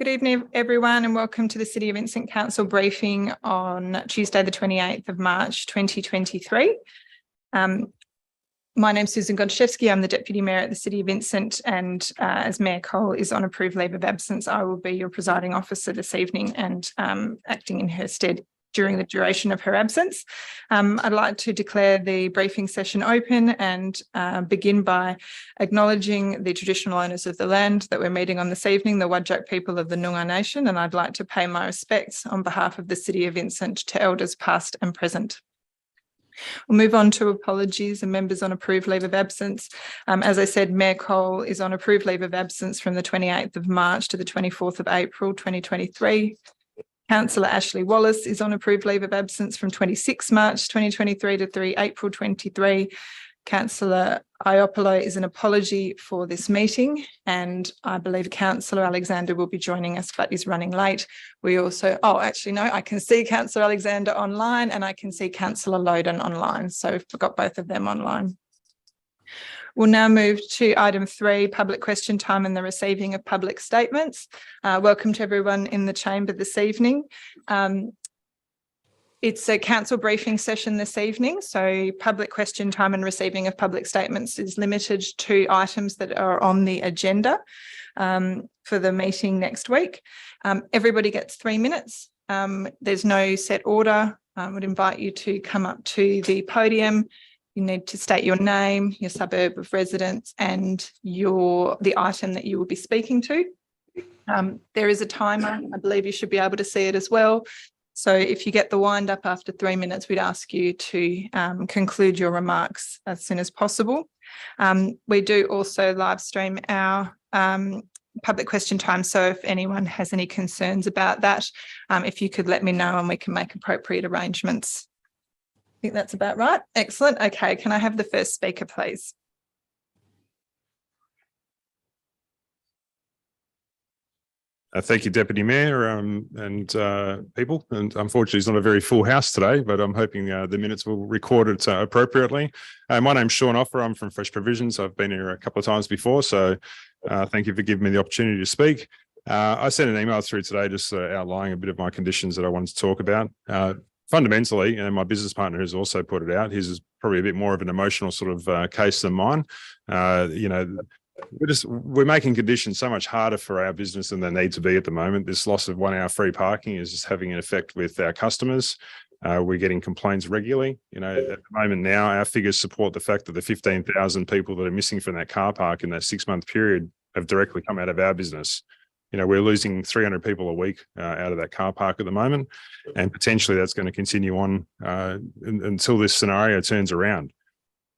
Good evening, everyone, and welcome to the City of Vincent Council briefing on Tuesday, the 28th of March, 2023. My name's Susan Godchevsky. I'm the Deputy Mayor at the City of Vincent, and as Mayor Cole is on approved leave of absence, I will be your presiding officer this evening and acting in her stead during the duration of her absence. I'd like to declare the briefing session open and begin by acknowledging the traditional owners of the land that we're meeting on this evening, the Whadjuk people of the Noongar Nation, and I'd like to pay my respects on behalf of the City of Vincent to elders past and present. We'll move on to apologies and members on approved leave of absence. As I said, Mayor Cole is on approved leave of absence from the 28th of March to the 24th of April, 2023. Councillor Ashley Wallace is on approved leave of absence from 26 March 2023 to 3 April 23. Councillor Iopolo is an apology for this meeting, and I believe Councillor Alexander will be joining us but is running late. We also, I can see Councillor Alexander online and I can see Councillor Loden online, so we've got both of them online. We'll now move to item 3, public question time and the receiving of public statements. Welcome to everyone in the chamber this evening. It's a council briefing session this evening, so public question time and receiving of public statements is limited to items that are on the agenda for the meeting next week. Everybody gets 3 minutes. There's no set order. I would invite you to come up to the podium. You need to state your name, your suburb of residence, and the item that you will be speaking to. There is a timer. I believe you should be able to see it as well. So if you get the wind up after 3 minutes, we'd ask you to conclude your remarks as soon as possible. We do also live stream our public question time. So if anyone has any concerns about that, if you could let me know and we can make appropriate arrangements. I think that's about right. Excellent. Okay, can I have the first speaker, please? Thank you, Deputy Mayor and people. And unfortunately, it's not a very full house today, but I'm hoping the minutes will record it appropriately. My name's Sean Offer. I'm from Fresh Provisions. I've been here a couple of times before, so thank you for giving me the opportunity to speak. I sent an email through today just outlining a bit of my conditions that I wanted to talk about. Fundamentally, and my business partner has also put it out, his is probably a bit more of an emotional sort of case than mine. We're making conditions so much harder for our business than they need to be at the moment. This loss of 1 hour free parking is just having an effect with our customers. We're getting complaints regularly. At the moment now, our figures support the fact that the 15,000 people that are missing from that car park in that 6-month period have directly come out of our business. We're losing 300 people a week out of that car park at the moment, and potentially that's going to continue on until this scenario turns around.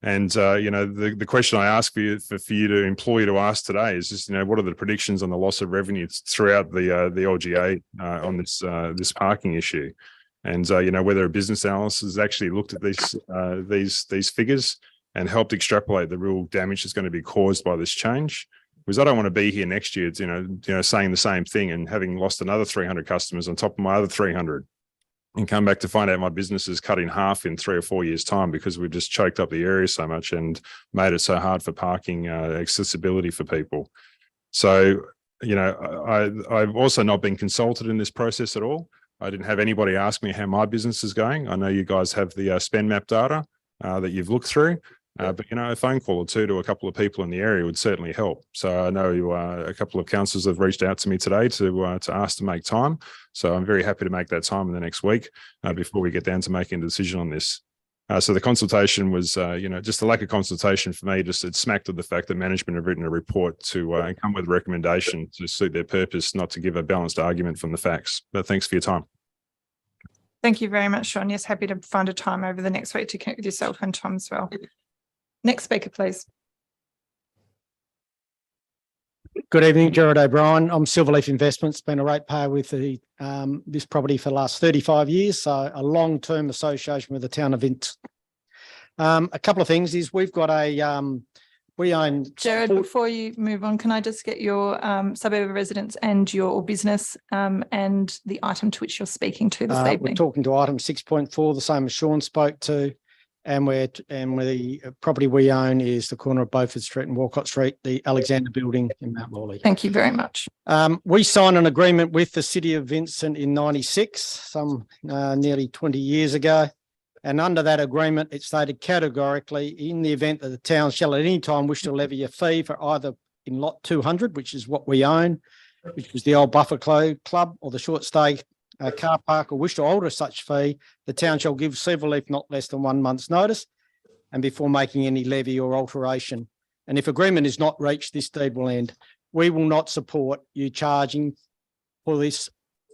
And, the question I ask for you to employ you to ask today is just, what are the predictions on the loss of revenue throughout the LGA on this parking issue? And, whether a business analyst has actually looked at these figures and helped extrapolate the real damage that's going to be caused by this change. Because I don't want to be here next year, saying the same thing and having lost another 300 customers on top of my other 300 and come back to find out my business is cut in half in 3 or 4 years' time because we've just choked up the area so much and made it so hard for parking accessibility for people. So, I've also not been consulted in this process at all. I didn't have anybody ask me how my business is going. I know you guys have the spend map data that you've looked through. But, a phone call or two to a couple of people in the area would certainly help. So I know a couple of councillors have reached out to me today to ask to make time. So I'm very happy to make that time in the next week before we get down to making a decision on this. So the consultation was, just a lack of consultation for me. It smacked of the fact that management have written a report to come with a recommendation to suit their purpose, not to give a balanced argument from the facts. But thanks for your time. Thank you very much, Sean. Yes, happy to find a time over the next week to connect with yourself and Tom as well. Next speaker, please. Good evening, Gerard O'Brien. I'm Silverleaf Investments, been a ratepayer with this property for the last 35 years, so a long-term association with the town of Vincent. A couple of things is we've got we own... Gerard, before you move on, can I just get your suburb of residence and your business and the item to which you're speaking to this evening? We're talking to item 6.4, the same as Sean spoke to. And the property we own is the corner of Beaufort Street and Walcott Street, the Alexander Building in Mount Lawley. Thank you very much. We signed an agreement with the City of Vincent in 96, nearly 20 years ago. And under that agreement, it stated categorically, in the event that the town shall at any time wish to levy a fee for either in lot 200, which is what we own, which was the old Buffalo Club or the short stay car park, or wish to alter such fee, the town shall give Silverleaf not less than 1 month's notice and before making any levy or alteration. And if agreement is not reached, this deed will end. We will not support you charging for this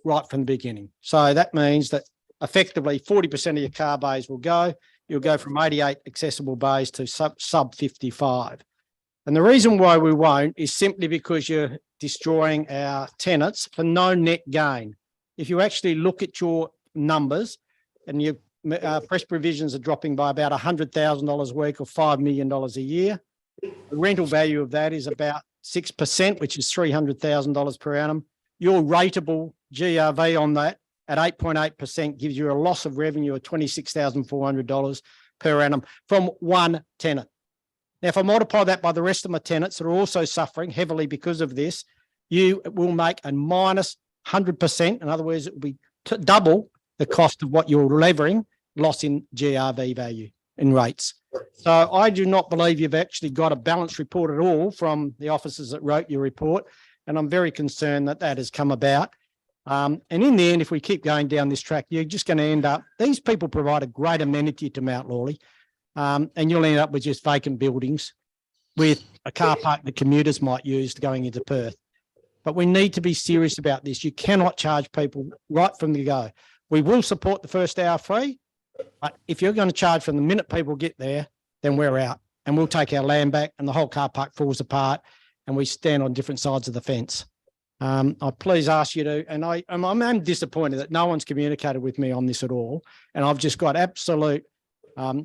right from the beginning. So that means that effectively 40% of your car bays will go. You'll go from 88 accessible bays to sub 55. And the reason why we won't is simply because you're destroying our tenants for no net gain. If you actually look at your numbers and your press provisions are dropping by about $100,000 a week or $5 million a year, the rental value of that is about 6%, which is $300,000 per annum. Your rateable GRV on that at 8.8% gives you a loss of revenue of $26,400 per annum from one tenant. Now, if I multiply that by the rest of my tenants that are also suffering heavily because of this, you will make a minus 100%. In other words, it will be double the cost of what you're levering loss in GRV value in rates. So I do not believe you've actually got a balanced report at all from the officers that wrote your report. And I'm very concerned that that has come about. And in the end, if we keep going down this track, you're just going to end up, these people provide a great amenity to Mount Lawley, and you'll end up with just vacant buildings with a car park that commuters might use going into Perth. But we need to be serious about this. You cannot charge people right from the go. We will support the first hour free, but if you're going to charge from the minute people get there, then we're out and we'll take our land back and the whole car park falls apart and we stand on different sides of the fence. I please ask you to, and I'm disappointed that no one's communicated with me on this at all. And I've just got absolute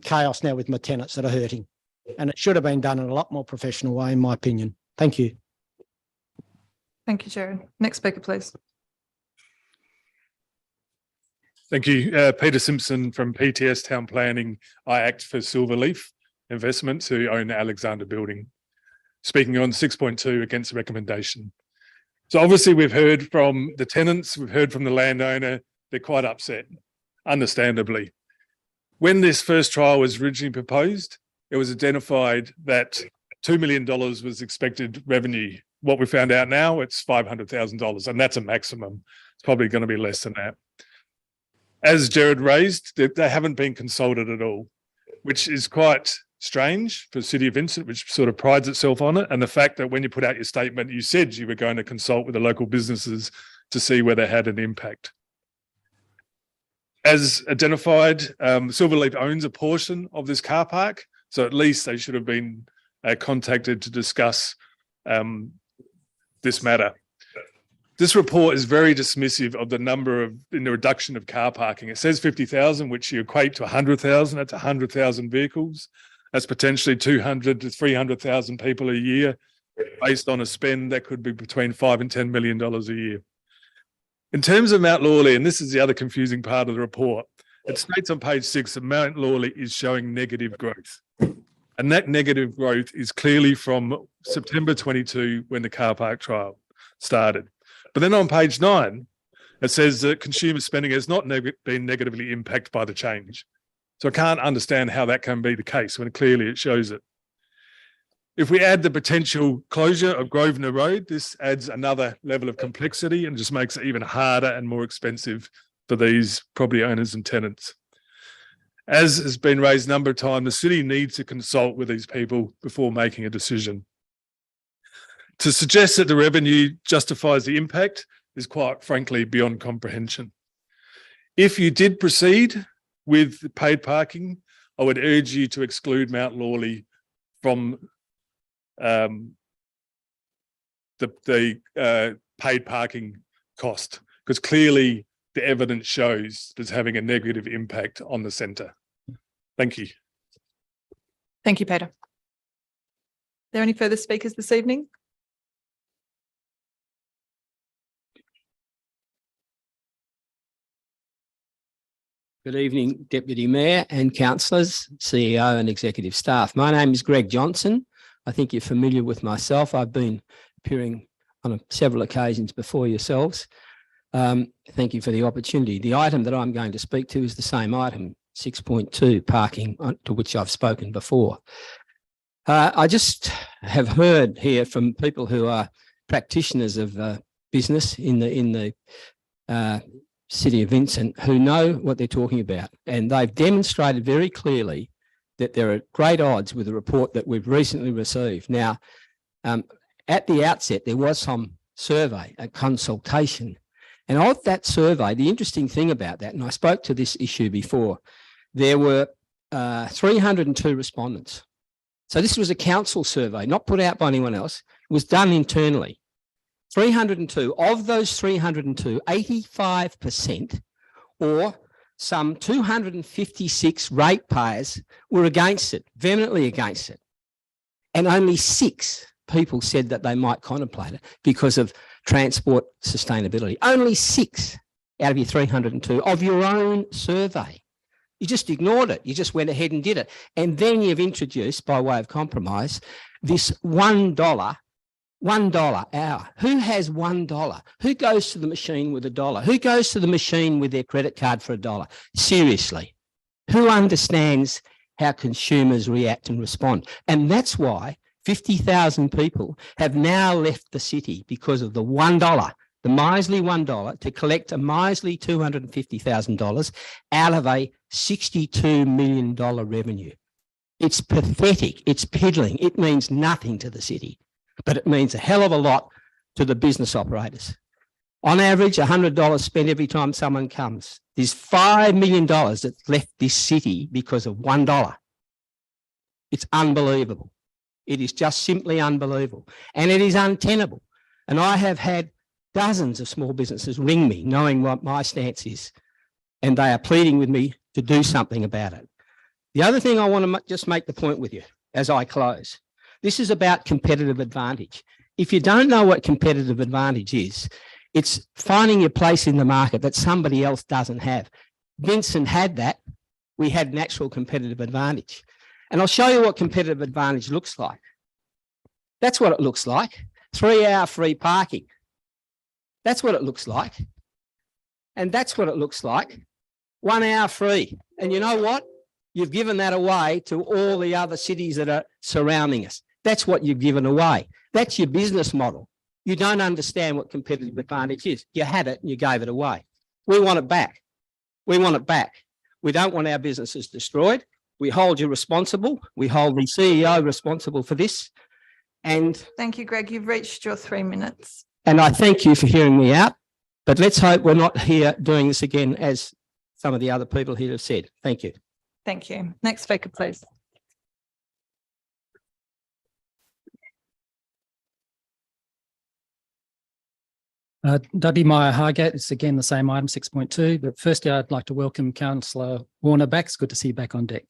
chaos now with my tenants that are hurting. And it should have been done in a lot more professional way, in my opinion. Thank you. Thank you, Jared. Next speaker, please. Thank you. Peter Simpson from PTS Town Planning. I act for Silverleaf Investments, who own the Alexander Building. Speaking on 6.2 against the recommendation. So obviously we've heard from the tenants, we've heard from the landowner, they're quite upset, understandably. When this first trial was originally proposed, it was identified that $2 million was expected revenue. What we found out now, it's $500,000, and that's a maximum. It's probably going to be less than that. As Jared raised, they haven't been consulted at all, which is quite strange for the City of Vincent, which sort of prides itself on it. And the fact that when you put out your statement, you said you were going to consult with the local businesses to see whether it had an impact. As identified, Silverleaf owns a portion of this car park, so at least they should have been contacted to discuss this matter. This report is very dismissive of the number in the reduction of car parking. It says 50,000, which you equate to 100,000. That's 100,000 vehicles. That's potentially 200 to 300,000 people a year, based on a spend that could be between $5 and $10 million a year. In terms of Mount Lawley, and this is the other confusing part of the report, it states on page 6 that Mount Lawley is showing negative growth. And that negative growth is clearly from September 22, when the car park trial started. But then on page 9, it says that consumer spending has not been negatively impacted by the change. So I can't understand how that can be the case when clearly it shows it. If we add the potential closure of Grosvenor Road, this adds another level of complexity and just makes it even harder and more expensive for these property owners and tenants. As has been raised a number of times, the city needs to consult with these people before making a decision. To suggest that the revenue justifies the impact is quite frankly beyond comprehension. If you did proceed with paid parking, I would urge you to exclude Mount Lawley from the paid parking cost, because clearly the evidence shows it's having a negative impact on the centre. Thank you. Thank you, Peter. Are there any further speakers this evening? Good evening, Deputy Mayor and councillors, CEO and executive staff. My name is Greg Johnson. I think you're familiar with myself. I've been appearing on several occasions before yourselves. Thank you for the opportunity. The item that I'm going to speak to is the same item, 6.2, parking, to which I've spoken before. I just have heard here from people who are practitioners of business in the City of Vincent who know what they're talking about, and they've demonstrated very clearly that there are great odds with the report that we've recently received. Now, at the outset, there was some survey, a consultation, and of that survey, the interesting thing about that, and I spoke to this issue before, there were 302 respondents. So this was a council survey, not put out by anyone else. It was done internally. 302. Of those 302, 85% or some 256 ratepayers were against it, vehemently against it. And only 6 people said that they might contemplate it because of transport sustainability. Only 6 out of your 302 of your own survey. You just ignored it. You just went ahead and did it. And then you've introduced, by way of compromise, this $1 hour. Who has $1? Who goes to the machine with $1? Who goes to the machine with their credit card for $1? Seriously, who understands how consumers react and respond? And that's why 50,000 people have now left the city because of the $1, the miserly $1, to collect a miserly $250,000 out of a $62 million revenue. It's pathetic. It's piddling. It means nothing to the city, but it means a hell of a lot to the business operators. On average, $100 spent every time someone comes. There's $5 million that's left this city because of $1. It's unbelievable. It is just simply unbelievable. And it is untenable. And I have had dozens of small businesses ring me, knowing what my stance is, and they are pleading with me to do something about it. The other thing I want to just make the point with you as I close. This is about competitive advantage. If you don't know what competitive advantage is, it's finding your place in the market that somebody else doesn't have. Vincent had that. We had natural competitive advantage. And I'll show you what competitive advantage looks like. That's what it looks like. 3-hour free parking. That's what it looks like. And that's what it looks like. 1 hour free. And you know what? You've given that away to all the other cities that are surrounding us. That's what you've given away. That's your business model. You don't understand what competitive advantage is. You had it and you gave it away. We want it back. We want it back. We don't want our businesses destroyed. We hold you responsible. We hold the CEO responsible for this. And Thank you, Greg. You've reached your 3 minutes. And I thank you for hearing me out. But let's hope we're not here doing this again, as some of the other people here have said. Thank you. Thank you. Next speaker, please. W. Meyer Hargate, it's again the same item, 6.2. But firstly, I'd like to welcome Councillor Warner back. It's good to see you back on deck.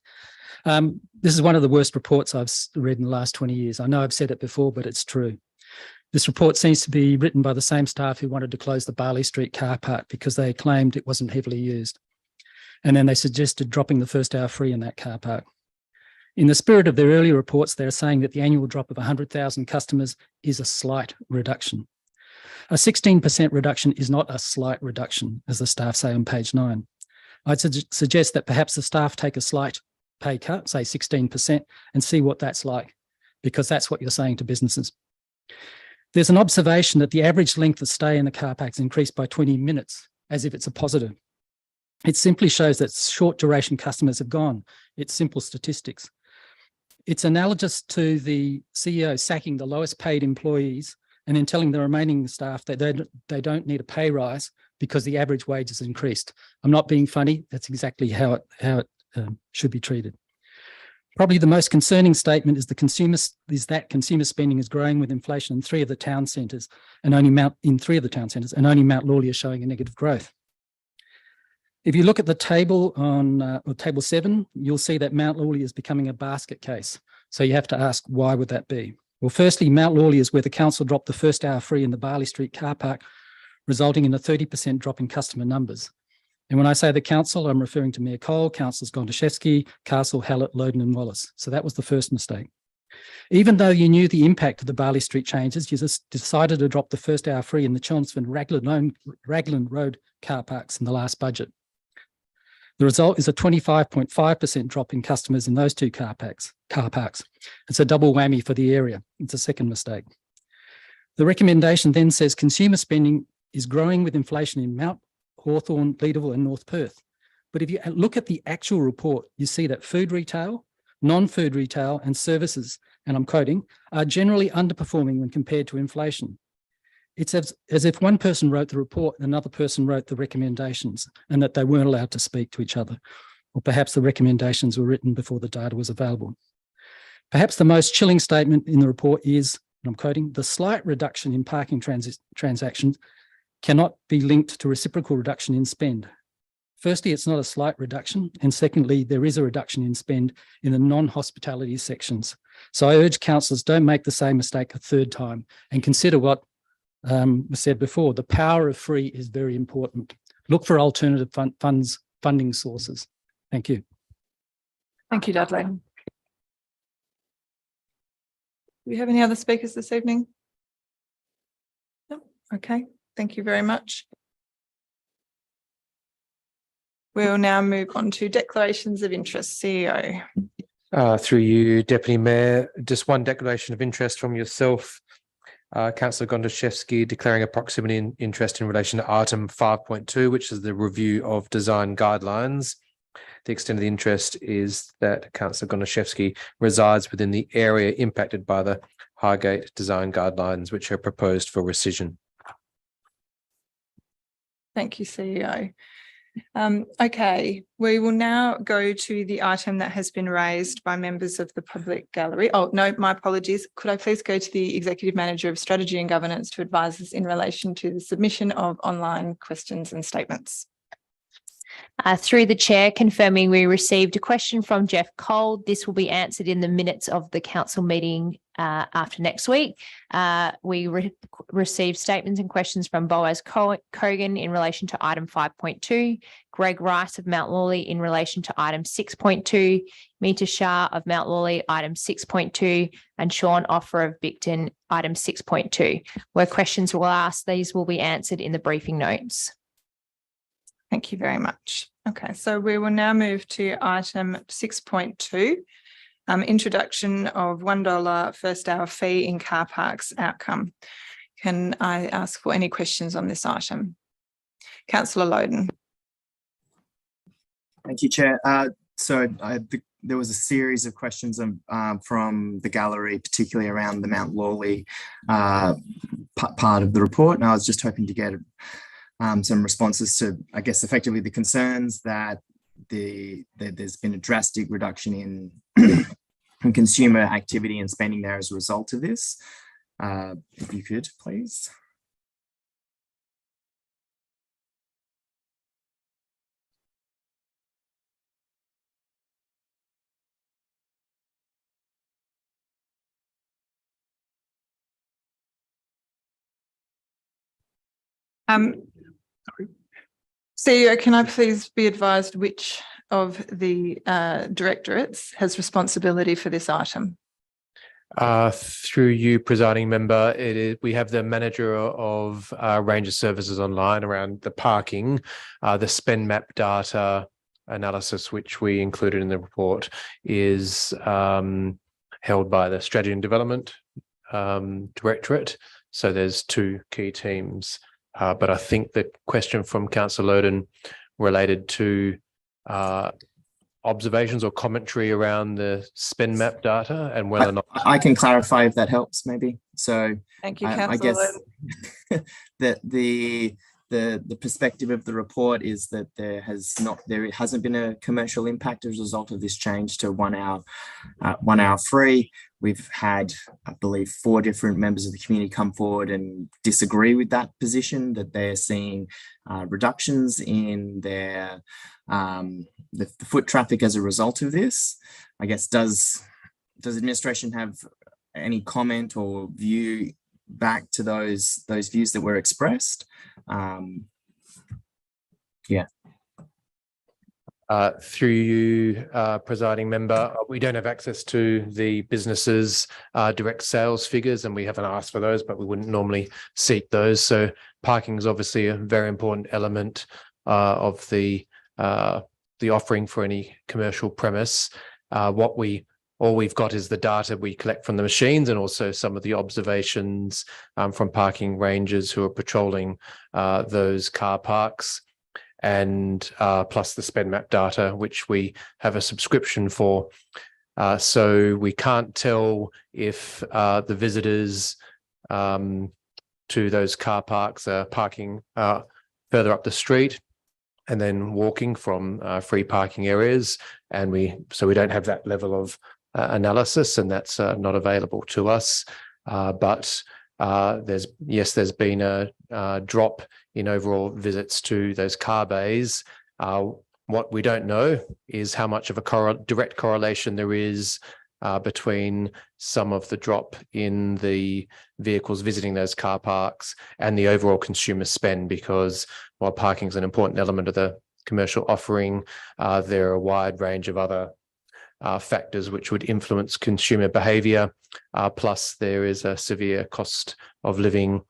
This is one of the worst reports I've read in the last 20 years. I know I've said it before, but it's true. This report seems to be written by the same staff who wanted to close the Barley Street car park because they claimed it wasn't heavily used. And then they suggested dropping the first hour free in that car park. In the spirit of their earlier reports, they're saying that the annual drop of 100,000 customers is a slight reduction. A 16% reduction is not a slight reduction, as the staff say on page 9. I'd suggest that perhaps the staff take a slight pay cut, say 16%, and see what that's like, because that's what you're saying to businesses. There's an observation that the average length of stay in the car park has increased by 20 minutes, as if it's a positive. It simply shows that short duration customers have gone. It's simple statistics. It's analogous to the CEO sacking the lowest paid employees and then telling the remaining staff that they don't need a pay rise because the average wage has increased. I'm not being funny. That's exactly how it should be treated. Probably the most concerning statement is that consumer spending is growing with inflation in three of the town centres, and only Mount Lawley is showing a negative growth. If you look at the table on table 7, you'll see that Mount Lawley is becoming a basket case. So you have to ask, why would that be? Well, firstly, Mount Lawley is where the council dropped the first hour free in the Barley Street car park, resulting in a 30% drop in customer numbers. And when I say the council, I'm referring to Mayor Cole, councillors Gontaszewski, Castle, Hallett, Loden and Wallace. So that was the first mistake. Even though you knew the impact of the Barley Street changes, you just decided to drop the first hour free in the Chelmsford Raglan Road car parks in the last budget. The result is a 25.5% drop in customers in those two car parks. It's a double whammy for the area. It's a second mistake. The recommendation then says consumer spending is growing with inflation in Mount Hawthorn, Leederville and North Perth. But if you look at the actual report, you see that food retail, non-food retail and services, and I'm quoting, are generally underperforming when compared to inflation. It's as if one person wrote the report and another person wrote the recommendations and that they weren't allowed to speak to each other. Or perhaps the recommendations were written before the data was available. Perhaps the most chilling statement in the report is, and I'm quoting, the slight reduction in parking transactions cannot be linked to reciprocal reduction in spend. Firstly, it's not a slight reduction. And secondly, there is a reduction in spend in the non-hospitality sections. So I urge councillors, don't make the same mistake a third time and consider what was said before. The power of free is very important. Look for alternative funding sources. Thank you. Thank you, Dudley. Do we have any other speakers this evening? No? Okay, thank you very much. We'll now move on to declarations of interest. CEO. Through you, Deputy Mayor, just one declaration of interest from yourself, Councillor Gontaszewski, declaring a proximity interest in relation to item 5.2, which is the review of design guidelines. The extent of the interest is that Councillor Gontaszewski resides within the area impacted by the Highgate design guidelines, which are proposed for rescission. Thank you, CEO. Okay, we will now go to the item that has been raised by members of the public gallery. Oh, no, my apologies. Could I please go to the Executive Manager of Strategy and Governance to advise us in relation to the submission of online questions and statements? Through the chair, confirming we received a question from Jeff Cole. This will be answered in the minutes of the council meeting after next week. We received statements and questions from Boaz Kogan in relation to item 5.2, Greg Rice of Mount Lawley in relation to item 6.2, Meeta Shah of Mount Lawley, item 6.2, and Sean Offer of Bicton, item 6.2. Where questions were asked, these will be answered in the briefing notes. Thank you very much. Okay, so we will now move to item 6.2, introduction of $1 first hour fee in car parks outcome. Can I ask for any questions on this item? Councillor Loden. Thank you, Chair. There was a series of questions from the gallery, particularly around the Mount Lawley part of the report, and I was just hoping to get some responses to, I guess, effectively the concerns that there's been a drastic reduction in consumer activity and spending there as a result of this. If you could, please. CEO, can I please be advised which of the directorates has responsibility for this item? Through you, presiding member, we have the manager of range of services online around the parking, the spend map data analysis, which we included in the report, is held by the strategy and development directorate. So there's two key teams. But I think the question from Councillor Loden related to observations or commentary around the spend map data and whether or not I can clarify if that helps, maybe. So thank you, I guess that the perspective of the report is that there hasn't been a commercial impact as a result of this change to 1 hour free. We've had, I believe, 4 different members of the community come forward and disagree with that position, that they're seeing reductions in their the foot traffic as a result of this. I guess, does administration have any comment or view back to those views that were expressed? Yeah. Through you, presiding member, we don't have access to the businesses' direct sales figures, and we haven't asked for those, but we wouldn't normally seek those. So parking is obviously a very important element of the offering for any commercial premise. All we've got is the data we collect from the machines, and also some of the observations from parking rangers who are patrolling those car parks, and plus the spend map data, which we have a subscription for. So we can't tell if the visitors to those car parks are parking further up the street and then walking from free parking areas. And we don't have that level of analysis, and that's not available to us. But there's been a drop in overall visits to those car bays. What we don't know is how much of a direct correlation there is between some of the drop in the vehicles visiting those car parks and the overall consumer spend, because while parking is an important element of the commercial offering, there are a wide range of other factors which would influence consumer behaviour. Plus, there is a severe cost of living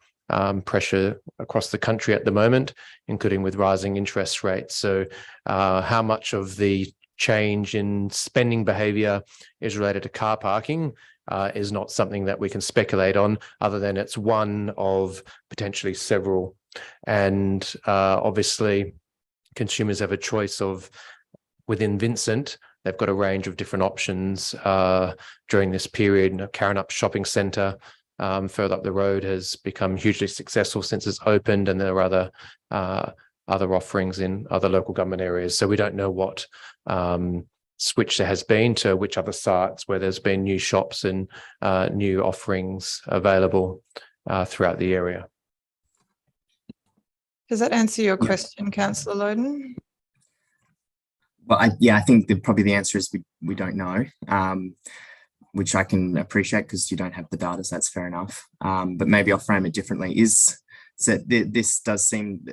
pressure across the country at the moment, including with rising interest rates. So how much of the change in spending behaviour is related to car parking is not something that we can speculate on, other than it's one of potentially several. And obviously, consumers have a choice of, within Vincent, they've got a range of different options during this period. Karrinyup Shopping Centre further up the road has become hugely successful since it's opened, and there are other offerings in other local government areas. So we don't know what switch there has been to which other sites where there's been new shops and new offerings available throughout the area. Does that answer your question, Councillor Loden? Well, I think probably the answer is we don't know, which I can appreciate because you don't have the data, so that's fair enough. But maybe I'll frame it differently. So this does seem,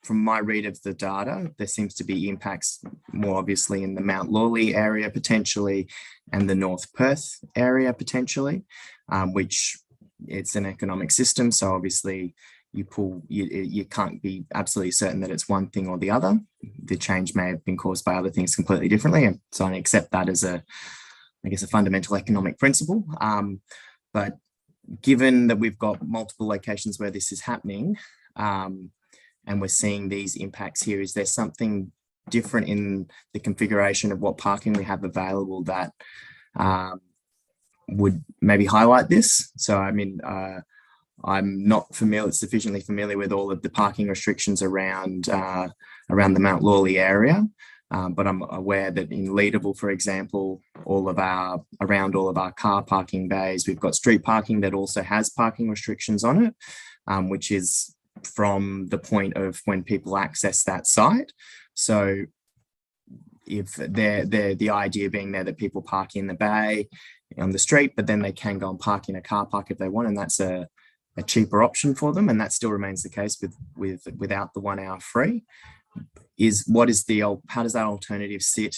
from my read of the data, there seems to be impacts more obviously in the Mount Lawley area potentially, and the North Perth area potentially, which it's an economic system. So obviously you can't be absolutely certain that it's one thing or the other. The change may have been caused by other things completely differently. And so I accept that as a fundamental economic principle. But given that we've got multiple locations where this is happening, and we're seeing these impacts here, is there something different in the configuration of what parking we have available that would maybe highlight this? So, I mean, I'm not sufficiently familiar with all of the parking restrictions around the Mount Lawley area, but I'm aware that in Leederville, for example, around all of our car parking bays, we've got street parking that also has parking restrictions on it, which is from the point of when people access that site. So if the idea being there that people park in the bay on the street, but then they can go and park in a car park if they want, and that's a cheaper option for them, and that still remains the case without the 1 hour free. How does that alternative sit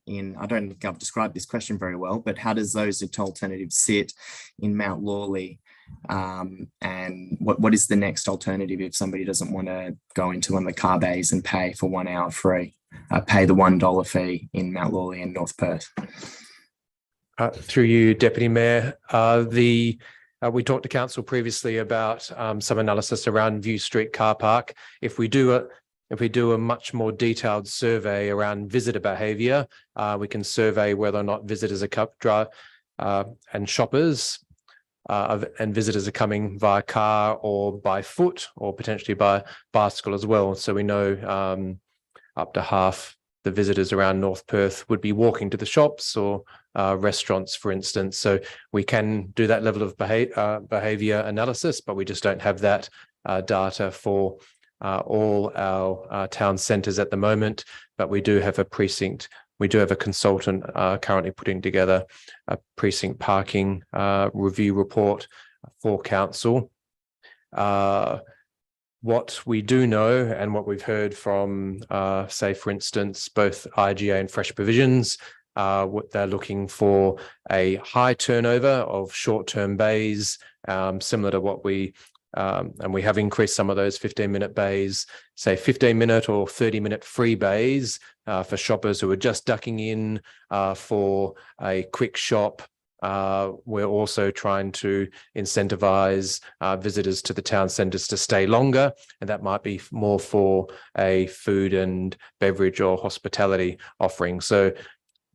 in? I don't think I've described this question very well, but how does those alternatives sit in Mount Lawley? And what is the next alternative if somebody doesn't want to go into one of the car bays and pay for 1 hour free, pay the $1 fee in Mount Lawley and North Perth? Through you, Deputy Mayor, we talked to council previously about some analysis around View Street car park. If we do a much more detailed survey around visitor behaviour, we can survey whether or not visitors are and shoppers and visitors are coming via car or by foot or potentially by bicycle as well. So we know up to half the visitors around North Perth would be walking to the shops or restaurants, for instance. So we can do that level of behaviour analysis, but we just don't have that data for all our town centres at the moment. But we do have a consultant currently putting together a precinct parking review report for council. What we do know and what we've heard from, say, for instance, both IGA and Fresh Provisions, what they're looking for a high turnover of short-term bays, similar to what and we have increased some of those 15-minute bays, say 15-minute or 30-minute free bays for shoppers who are just ducking in for a quick shop. We're also trying to incentivize visitors to the town centres to stay longer, and that might be more for a food and beverage or hospitality offering. So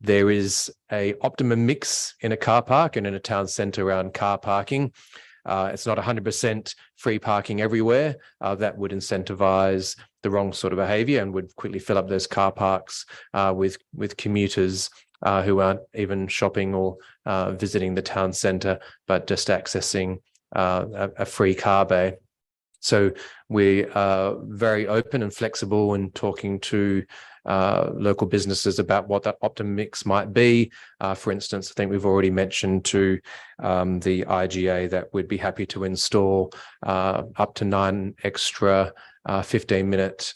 there is a optimum mix in a car park and in a town centre around car parking. It's not 100% free parking everywhere. That would incentivize the wrong sort of behaviour and would quickly fill up those car parks with commuters who aren't even shopping or visiting the town centre, but just accessing a free car bay. So we are very open and flexible in talking to local businesses about what that optimum mix might be. For instance, I think we've already mentioned to the IGA that we'd be happy to install up to 9 extra 15-minute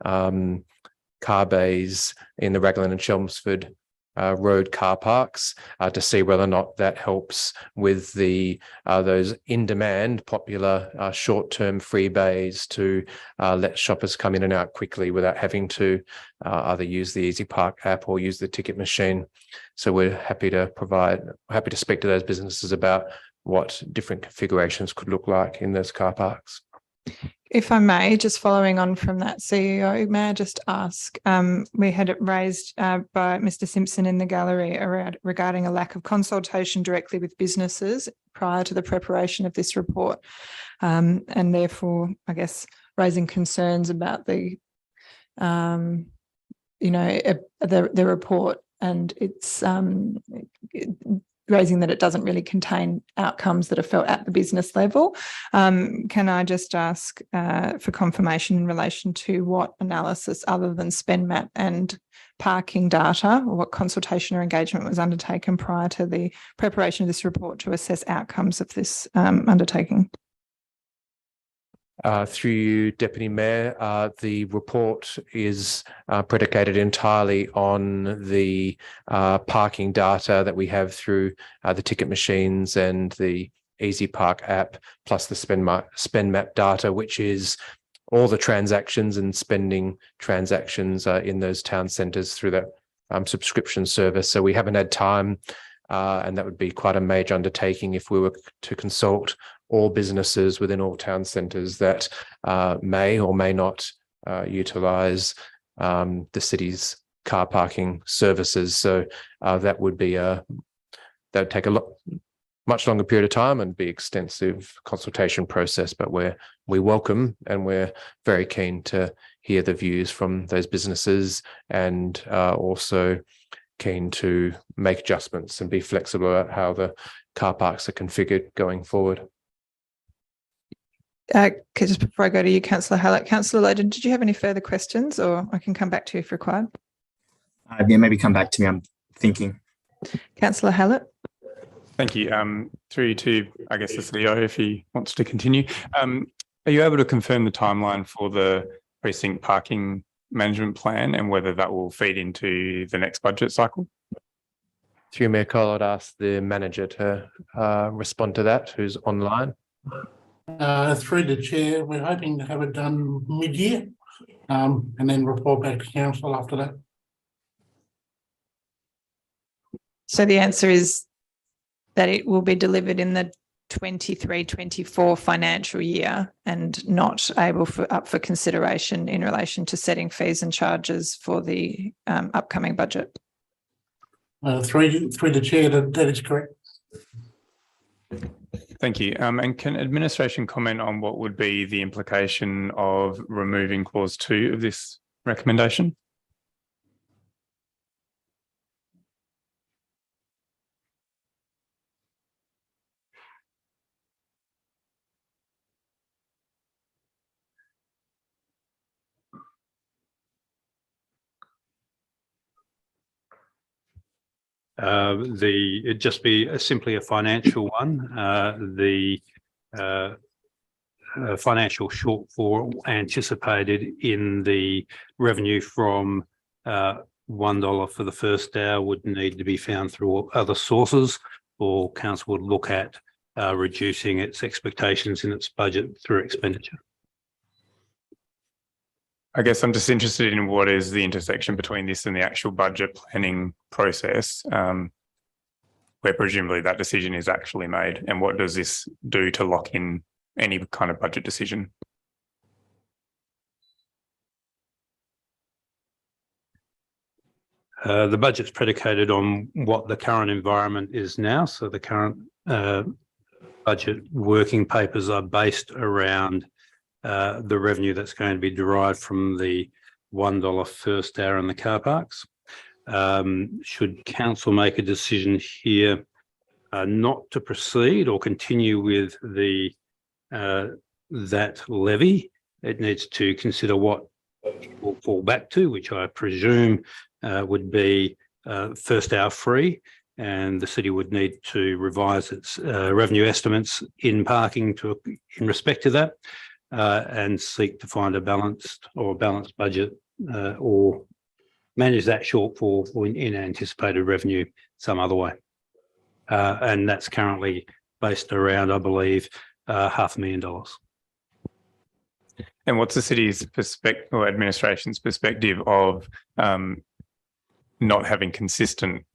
car bays in the Raglan and Chelmsford road car parks to see whether or not that helps with the those in-demand popular short-term free bays to let shoppers come in and out quickly without having to either use the Easy Park app or use the ticket machine. So we're happy to speak to those businesses about what different configurations could look like in those car parks. If I may, just following on from that, CEO, may I just ask, we had it raised by Mr. Simpson in the gallery regarding a lack of consultation directly with businesses prior to the preparation of this report, and therefore, I guess, raising concerns about the report and its raising that it doesn't really contain outcomes that are felt at the business level. Can I just ask for confirmation in relation to what analysis other than SpendMap and parking data, or what consultation or engagement was undertaken prior to the preparation of this report to assess outcomes of this undertaking? Through you, Deputy Mayor, the report is predicated entirely on the parking data that we have through the ticket machines and the Easy Park app, plus the SpendMap data, which is all the transactions and spending transactions in those town centres through that subscription service. So we haven't had time, and that would be quite a major undertaking if we were to consult all businesses within all town centres that may or may not utilise the city's car parking services. So that would be that would take a much longer period of time and be extensive consultation process. But we welcome and we're very keen to hear the views from those businesses, and also keen to make adjustments and be flexible about how the car parks are configured going forward. Just before I go to you, Councillor Hallett, Councillor Layden, did you have any further questions, or I can come back to you if required? Yeah, maybe come back to me. I'm thinking. Councillor Hallett. Thank you. Through you to, I guess, the CEO, if he wants to continue. Are you able to confirm the timeline for the precinct parking management plan and whether that will feed into the next budget cycle? Through Mayor Cole, I'd ask the manager to respond to that, who's online. Through the chair, we're hoping to have it done mid-year, and then report back to council after that. So the answer is that it will be delivered in the 23-24 financial year and not up for consideration in relation to setting fees and charges for the upcoming budget. Through the chair, that is correct. Thank you. And can administration comment on what would be the implication of removing clause 2 of this recommendation? It'd just be simply a financial one. The financial shortfall anticipated in the revenue from $1 for the first hour would need to be found through other sources, or council would look at reducing its expectations in its budget through expenditure. I guess I'm just interested in what is the intersection between this and the actual budget planning process, where presumably that decision is actually made, and what does this do to lock in any kind of budget decision? The budget's predicated on what the current environment is now. So the current budget working papers are based around the revenue that's going to be derived from the $1 first hour in the car parks. Should council make a decision here not to proceed or continue with the that levy, it needs to consider what it will fall back to, which I presume would be first hour free, and the city would need to revise its revenue estimates in parking in respect to that, and seek to find a balanced budget or manage that shortfall in anticipated revenue some other way. And that's currently based around, I believe, $500,000. And what's the city's perspective or administration's perspective of not having consistent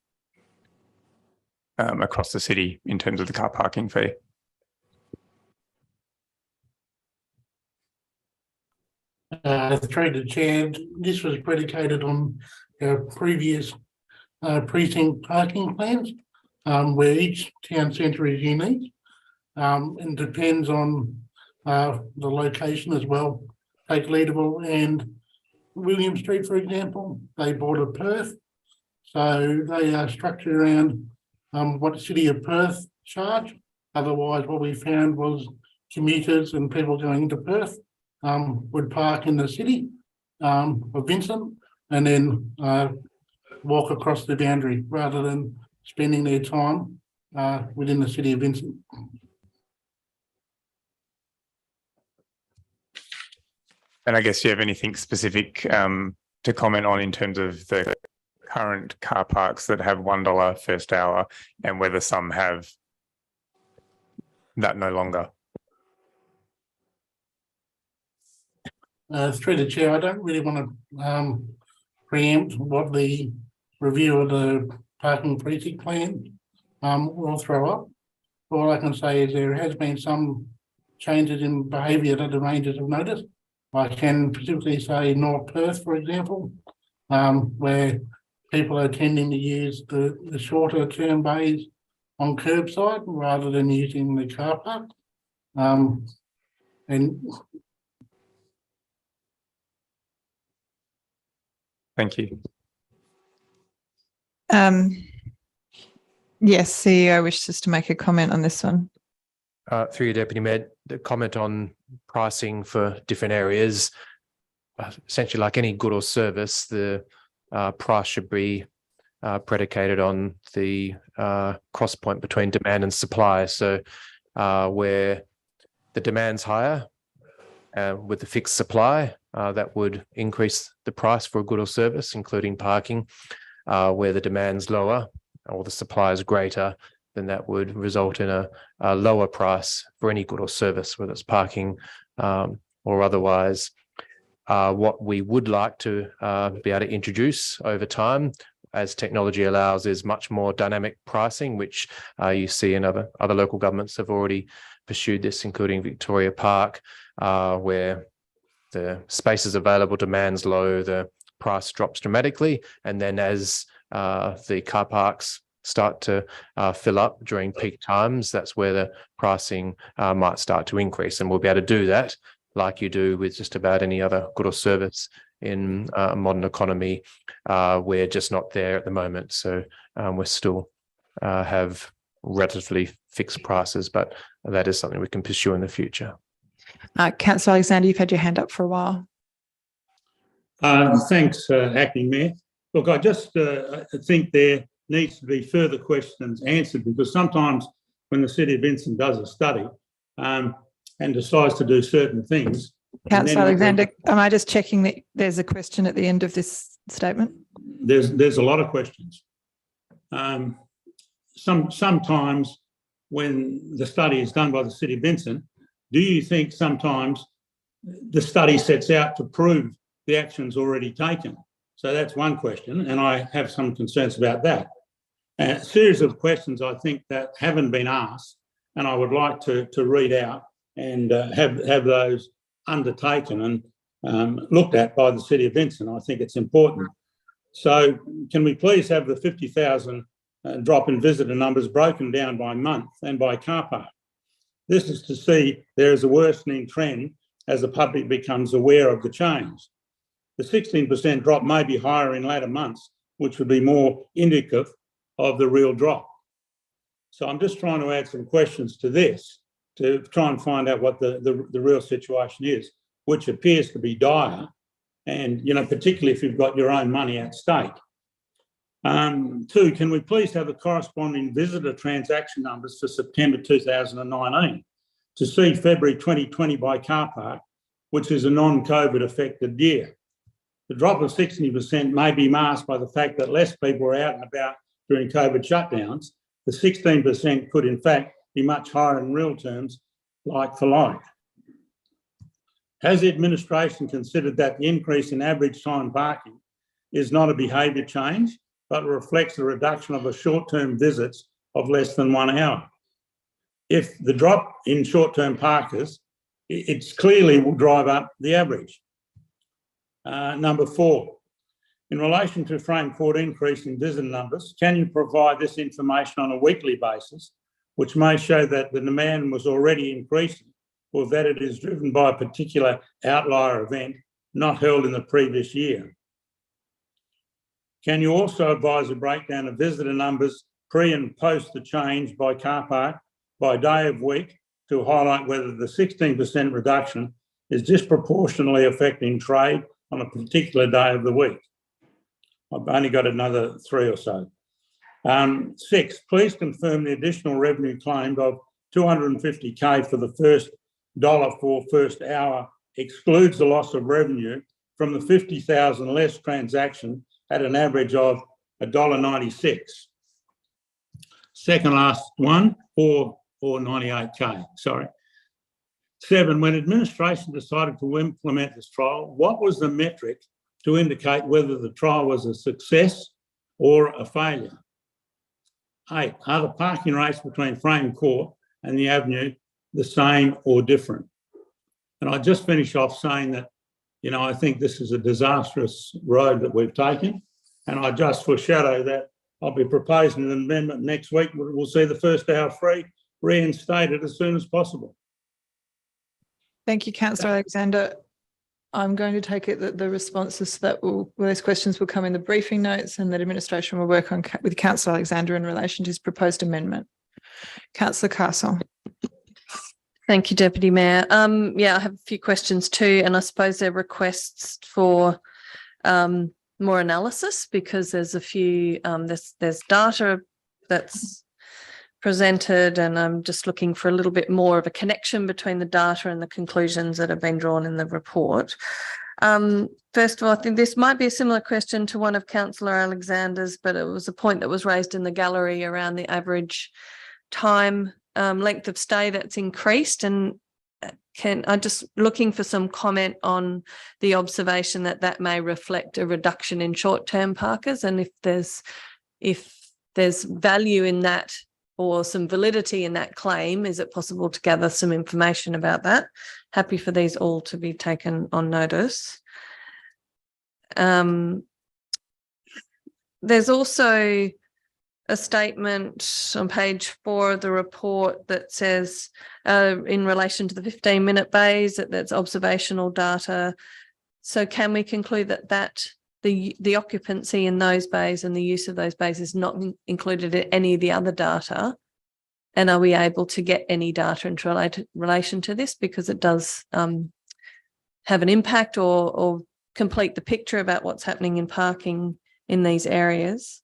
across the city in terms of the car parking fee? Through the chair, this was predicated on our previous precinct parking plans, where each town centre is unique, and depends on the location as well. Take Leederville and William Street, for example, they border Perth, so they are structured around what the City of Perth charge. Otherwise, what we found was commuters and people going into Perth would park in the city of Vincent and then walk across the boundary rather than spending their time within the city of Vincent. And I guess, do you have anything specific to comment on in terms of the current car parks that have $1 first hour and whether some have that no longer? Through the chair, I don't really want to preempt what the review of the parking precinct plan will throw up. All I can say is there has been some changes in behaviour that the rangers have noticed. I can specifically say North Perth, for example, where people are tending to use the shorter term bays on curbside rather than using the car park. And thank you. Yes, CEO wishes to make a comment on this one. Through your Deputy Mayor, the comment on pricing for different areas, essentially like any good or service, the price should be predicated on the cross point between demand and supply. So where the demand's higher with the fixed supply, that would increase the price for a good or service, including parking. Where the demand's lower or the supply is greater, then that would result in a lower price for any good or service, whether it's parking or otherwise. What we would like to be able to introduce over time, as technology allows, is much more dynamic pricing, which you see in other local governments have already pursued this, including Victoria Park, where the space is available, demand's low, the price drops dramatically, and then as the car parks start to fill up during peak times, that's where the pricing might start to increase. And we'll be able to do that like you do with just about any other good or service in a modern economy. We're just not there at the moment. So we still have relatively fixed prices, but that is something we can pursue in the future. Councillor Alexander, you've had your hand up for a while. Thanks, Acting Mayor. Look, I just think there needs to be further questions answered, because sometimes when the City of Vincent does a study, and and decides to do certain things. and then Councillor Alexander, am I just checking that there's a question at the end of this statement? There's a lot of questions. Sometimes when the study is done by the City of Vincent, do you think sometimes the study sets out to prove the actions already taken? So that's one question, and I have some concerns about that. A series of questions I think that haven't been asked, and I would like to read out and have those undertaken and looked at by the City of Vincent. I think it's important. So can we please have the 50,000 drop in visitor numbers broken down by month and by car park? This is to see there is a worsening trend as the public becomes aware of the change. The 16% drop may be higher in latter months, which would be more indicative of the real drop. So I'm just trying to add some questions to this to try and find out what the real situation is, which appears to be dire. And, you know, particularly if you've got your own money at stake. 2, can we please have the corresponding visitor transaction numbers for September 2019 to see February 2020 by car park, which is a non-COVID affected year? The drop of 60% may be masked by the fact that less people were out and about during COVID shutdowns. The 16% could in fact be much higher in real terms, like for like. Has the administration considered that the increase in average time parking is not a behaviour change, but reflects a reduction of a short-term visits of less than 1 hour? If the drop in short-term parkers, it's clearly will drive up the average. Number 4, in relation to frame court increase in visitor numbers, can you provide this information on a weekly basis, which may show that the demand was already increasing, or that it is driven by a particular outlier event not held in the previous year? Can you also advise a breakdown of visitor numbers pre and post the change by car park, by day of week, to highlight whether the 16% reduction is disproportionately affecting trade on a particular day of the week? I've only got another 3 or so. 6, please confirm the additional revenue claimed of $250K for the first dollar for first hour excludes the loss of revenue from the 50,000 less transaction at an average of $1.96. Second last one, or 98K, sorry. 7, when administration decided to implement this trial, what was the metric to indicate whether the trial was a success or a failure? 8, are the parking rates between Frame Court and the Avenue the same or different? And I just finish off saying that, you know, I think this is a disastrous road that we've taken. And I just foreshadow that I'll be proposing an amendment next week. We'll see the first hour free reinstated as soon as possible. Thank you, Councillor Alexander. I'm going to take it that the responses to that those questions will come in the briefing notes, and that administration will work on with Councillor Alexander in relation to his proposed amendment. Councillor Castle. Thank you, Deputy Mayor. Yeah, I have a few questions too, and I suppose they're requests for more analysis, because there's a few, there's data that's presented, and I'm just looking for a little bit more of a connection between the data and the conclusions that have been drawn in the report. First of all, I think this might be a similar question to one of Councillor Alexander's, but it was a point that was raised in the gallery around the average time length of stay that's increased, and I'm just looking for some comment on the observation that that may reflect a reduction in short-term parkers, and if there's value in that or some validity in that claim, is it possible to gather some information about that? Happy for these all to be taken on notice. There's also a statement on page 4 of the report that says in relation to the 15-minute bays, that's observational data. So can we conclude that the occupancy in those bays and the use of those bays is not included in any of the other data? And are we able to get any data in relation to this, because it does have an impact or complete the picture about what's happening in parking in these areas?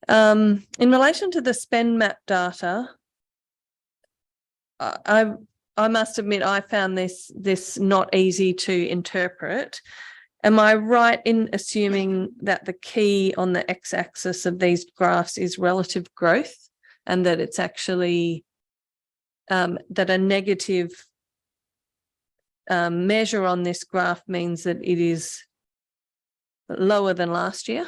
In relation to the spend map data, I I must admit, I found this not easy to interpret. Am I right in assuming that the key on the x-axis of these graphs is relative growth, and that it's actually that a negative measure on this graph means that it is lower than last year?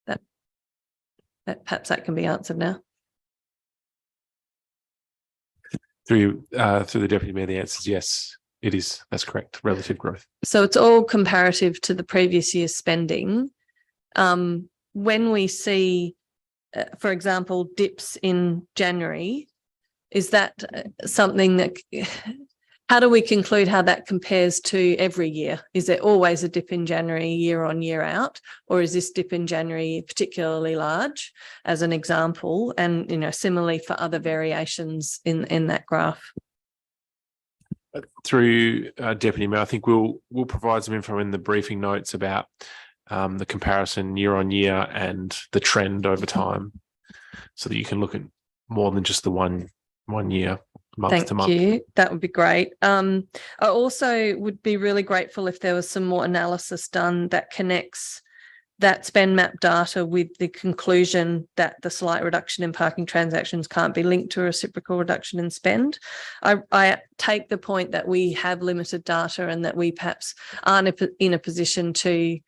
That perhaps that can be answered now. Through the Deputy Mayor, the answer is yes, it is. That's correct. Relative growth. So it's all comparative to the previous year's spending. When we see, for example, dips in January, is that something that, how do we conclude how that compares to every year? Is there always a dip in January year on, year out? Or is this dip in January particularly large, as an example? And, you know, similarly for other variations in that graph? Through Deputy Mayor, I think we'll provide some info in the briefing notes about the comparison year on year and the trend over time, so that you can look at more than just the one year, month to month. Thank you. That would be great. I also would be really grateful if there was some more analysis done that connects that spend map data with the conclusion that the slight reduction in parking transactions can't be linked to a reciprocal reduction in spend. I take the point that we have limited data and that we perhaps aren't in a position to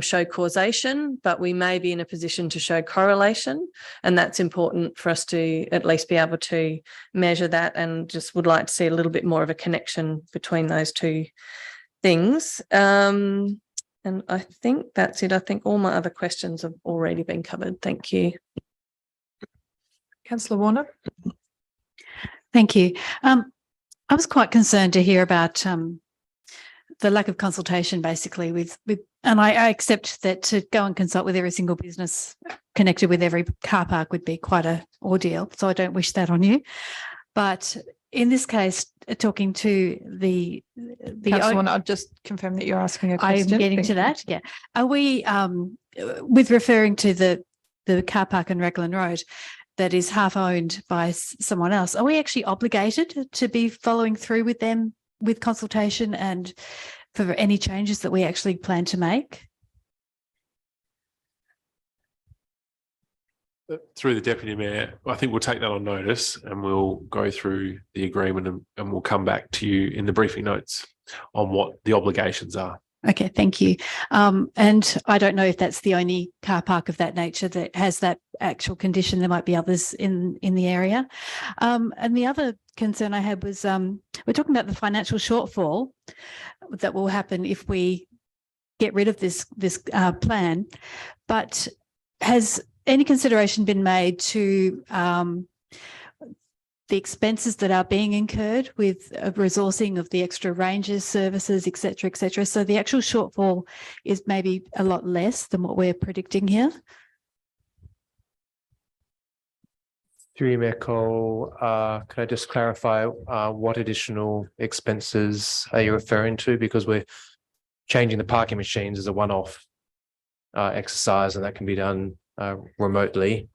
show causation, but we may be in a position to show correlation, and that's important for us to at least be able to measure that, and just would like to see a little bit more of a connection between those two things. And I think that's it. I think all my other questions have already been covered. Thank you. Councillor Warner. Thank you. I was quite concerned to hear about the lack of consultation, basically, with and I accept that to go and consult with every single business connected with every car park would be quite an ordeal. So I don't wish that on you. But in this case, talking to the Councillor Warner, I'll just confirm that you're asking a question. I'm getting to that. Yeah. Are we with referring to the car park on Raglan Road that is half owned by someone else, are we actually obligated to be following through with them with consultation and for any changes that we actually plan to make? Through the Deputy Mayor, I think we'll take that on notice and we'll go through the agreement and we'll come back to you in the briefing notes on what the obligations are. Okay, thank you. And I don't know if that's the only car park of that nature that has that actual condition. There might be others in the area. And the other concern I had was we're talking about the financial shortfall that will happen if we get rid of this plan. But has any consideration been made to the expenses that are being incurred with resourcing of the extra rangers, services, et cetera, et cetera? So the actual shortfall is maybe a lot less than what we're predicting here. Through you, Mayor Cole, can I just clarify what additional expenses are you referring to? Because we're changing the parking machines as a one-off exercise, and that can be done remotely.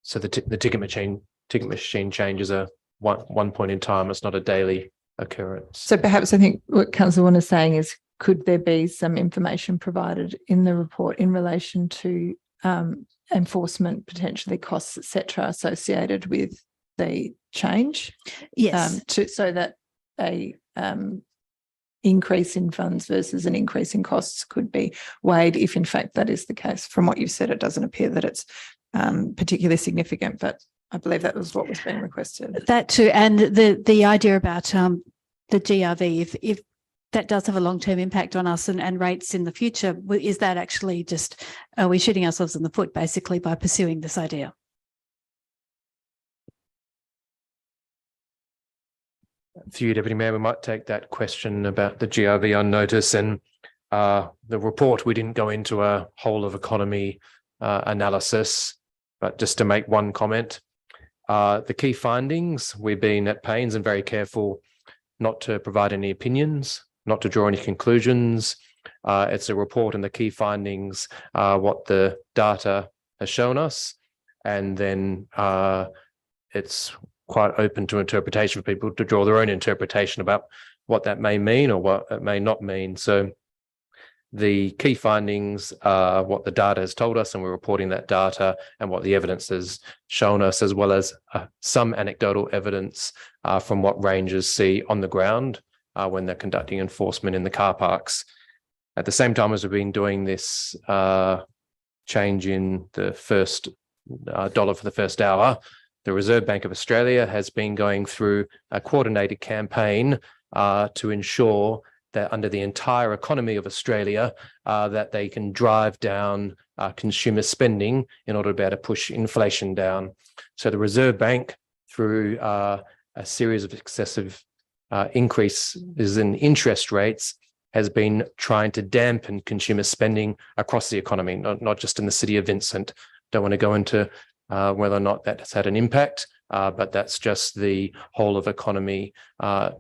So the ticket machine changes are one point in time. It's not a daily occurrence. So perhaps I think what Councillor Warner is saying is, could there be some information provided in the report in relation to enforcement, potentially costs, etc., associated with the change? Yes. So that a increase in funds versus an increase in costs could be weighed, if in fact that is the case. From what you've said, it doesn't appear that it's particularly significant, but I believe that was what was being requested. That too, and the idea about the GRV, if that does have a long-term impact on us and rates in the future, is that actually just, are we shooting ourselves in the foot basically by pursuing this idea? Through you, Deputy Mayor, we might take that question about the GRV on notice, and the report, we didn't go into a whole of economy analysis, but just to make one comment, the key findings, we've been at pains and very careful not to provide any opinions, not to draw any conclusions. It's a report, and the key findings are what the data has shown us. and then it's quite open to interpretation for people to draw their own interpretation about what that may mean or what it may not mean. So the key findings are what the data has told us, and we're reporting that data and what the evidence has shown us, as well as some anecdotal evidence from what rangers see on the ground when they're conducting enforcement in the car parks. At the same time as we've been doing this change in the first dollar for the first hour, the Reserve Bank of Australia has been going through a coordinated campaign to ensure that under the entire economy of Australia, that they can drive down consumer spending in order to be able to push inflation down. So the Reserve Bank, through a series of excessive increases in interest rates, has been trying to dampen consumer spending across the economy, not just in the city of Vincent. Don't want to go into whether or not that has had an impact, but that's just the whole of economy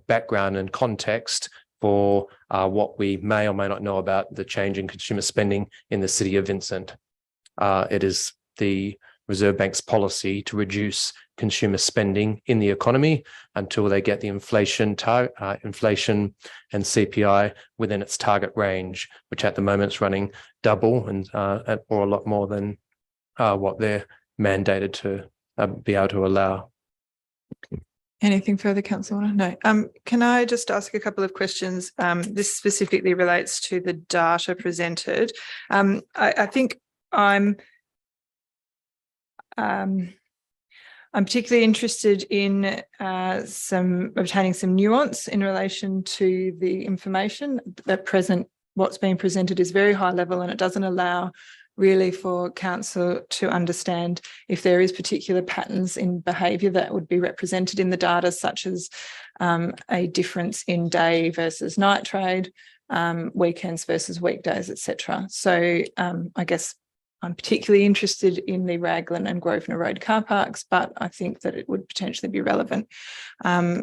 background and context for what we may or may not know about the change in consumer spending in the city of Vincent. It is the Reserve Bank's policy to reduce consumer spending in the economy until they get the inflation and CPI within its target range, which at the moment is running double and or a lot more than what they're mandated to be able to allow. Anything further, Councillor? No. Can I just ask a couple of questions? This specifically relates to the data presented. I think I'm particularly interested in obtaining some nuance in relation to the information. What's being presented is very high level, and it doesn't allow really for council to understand if there is particular patterns in behaviour that would be represented in the data, such as a difference in day versus night trade, weekends versus weekdays, etc. So I guess I'm particularly interested in the Raglan and Grosvenor Road car parks, but I think that it would potentially be relevant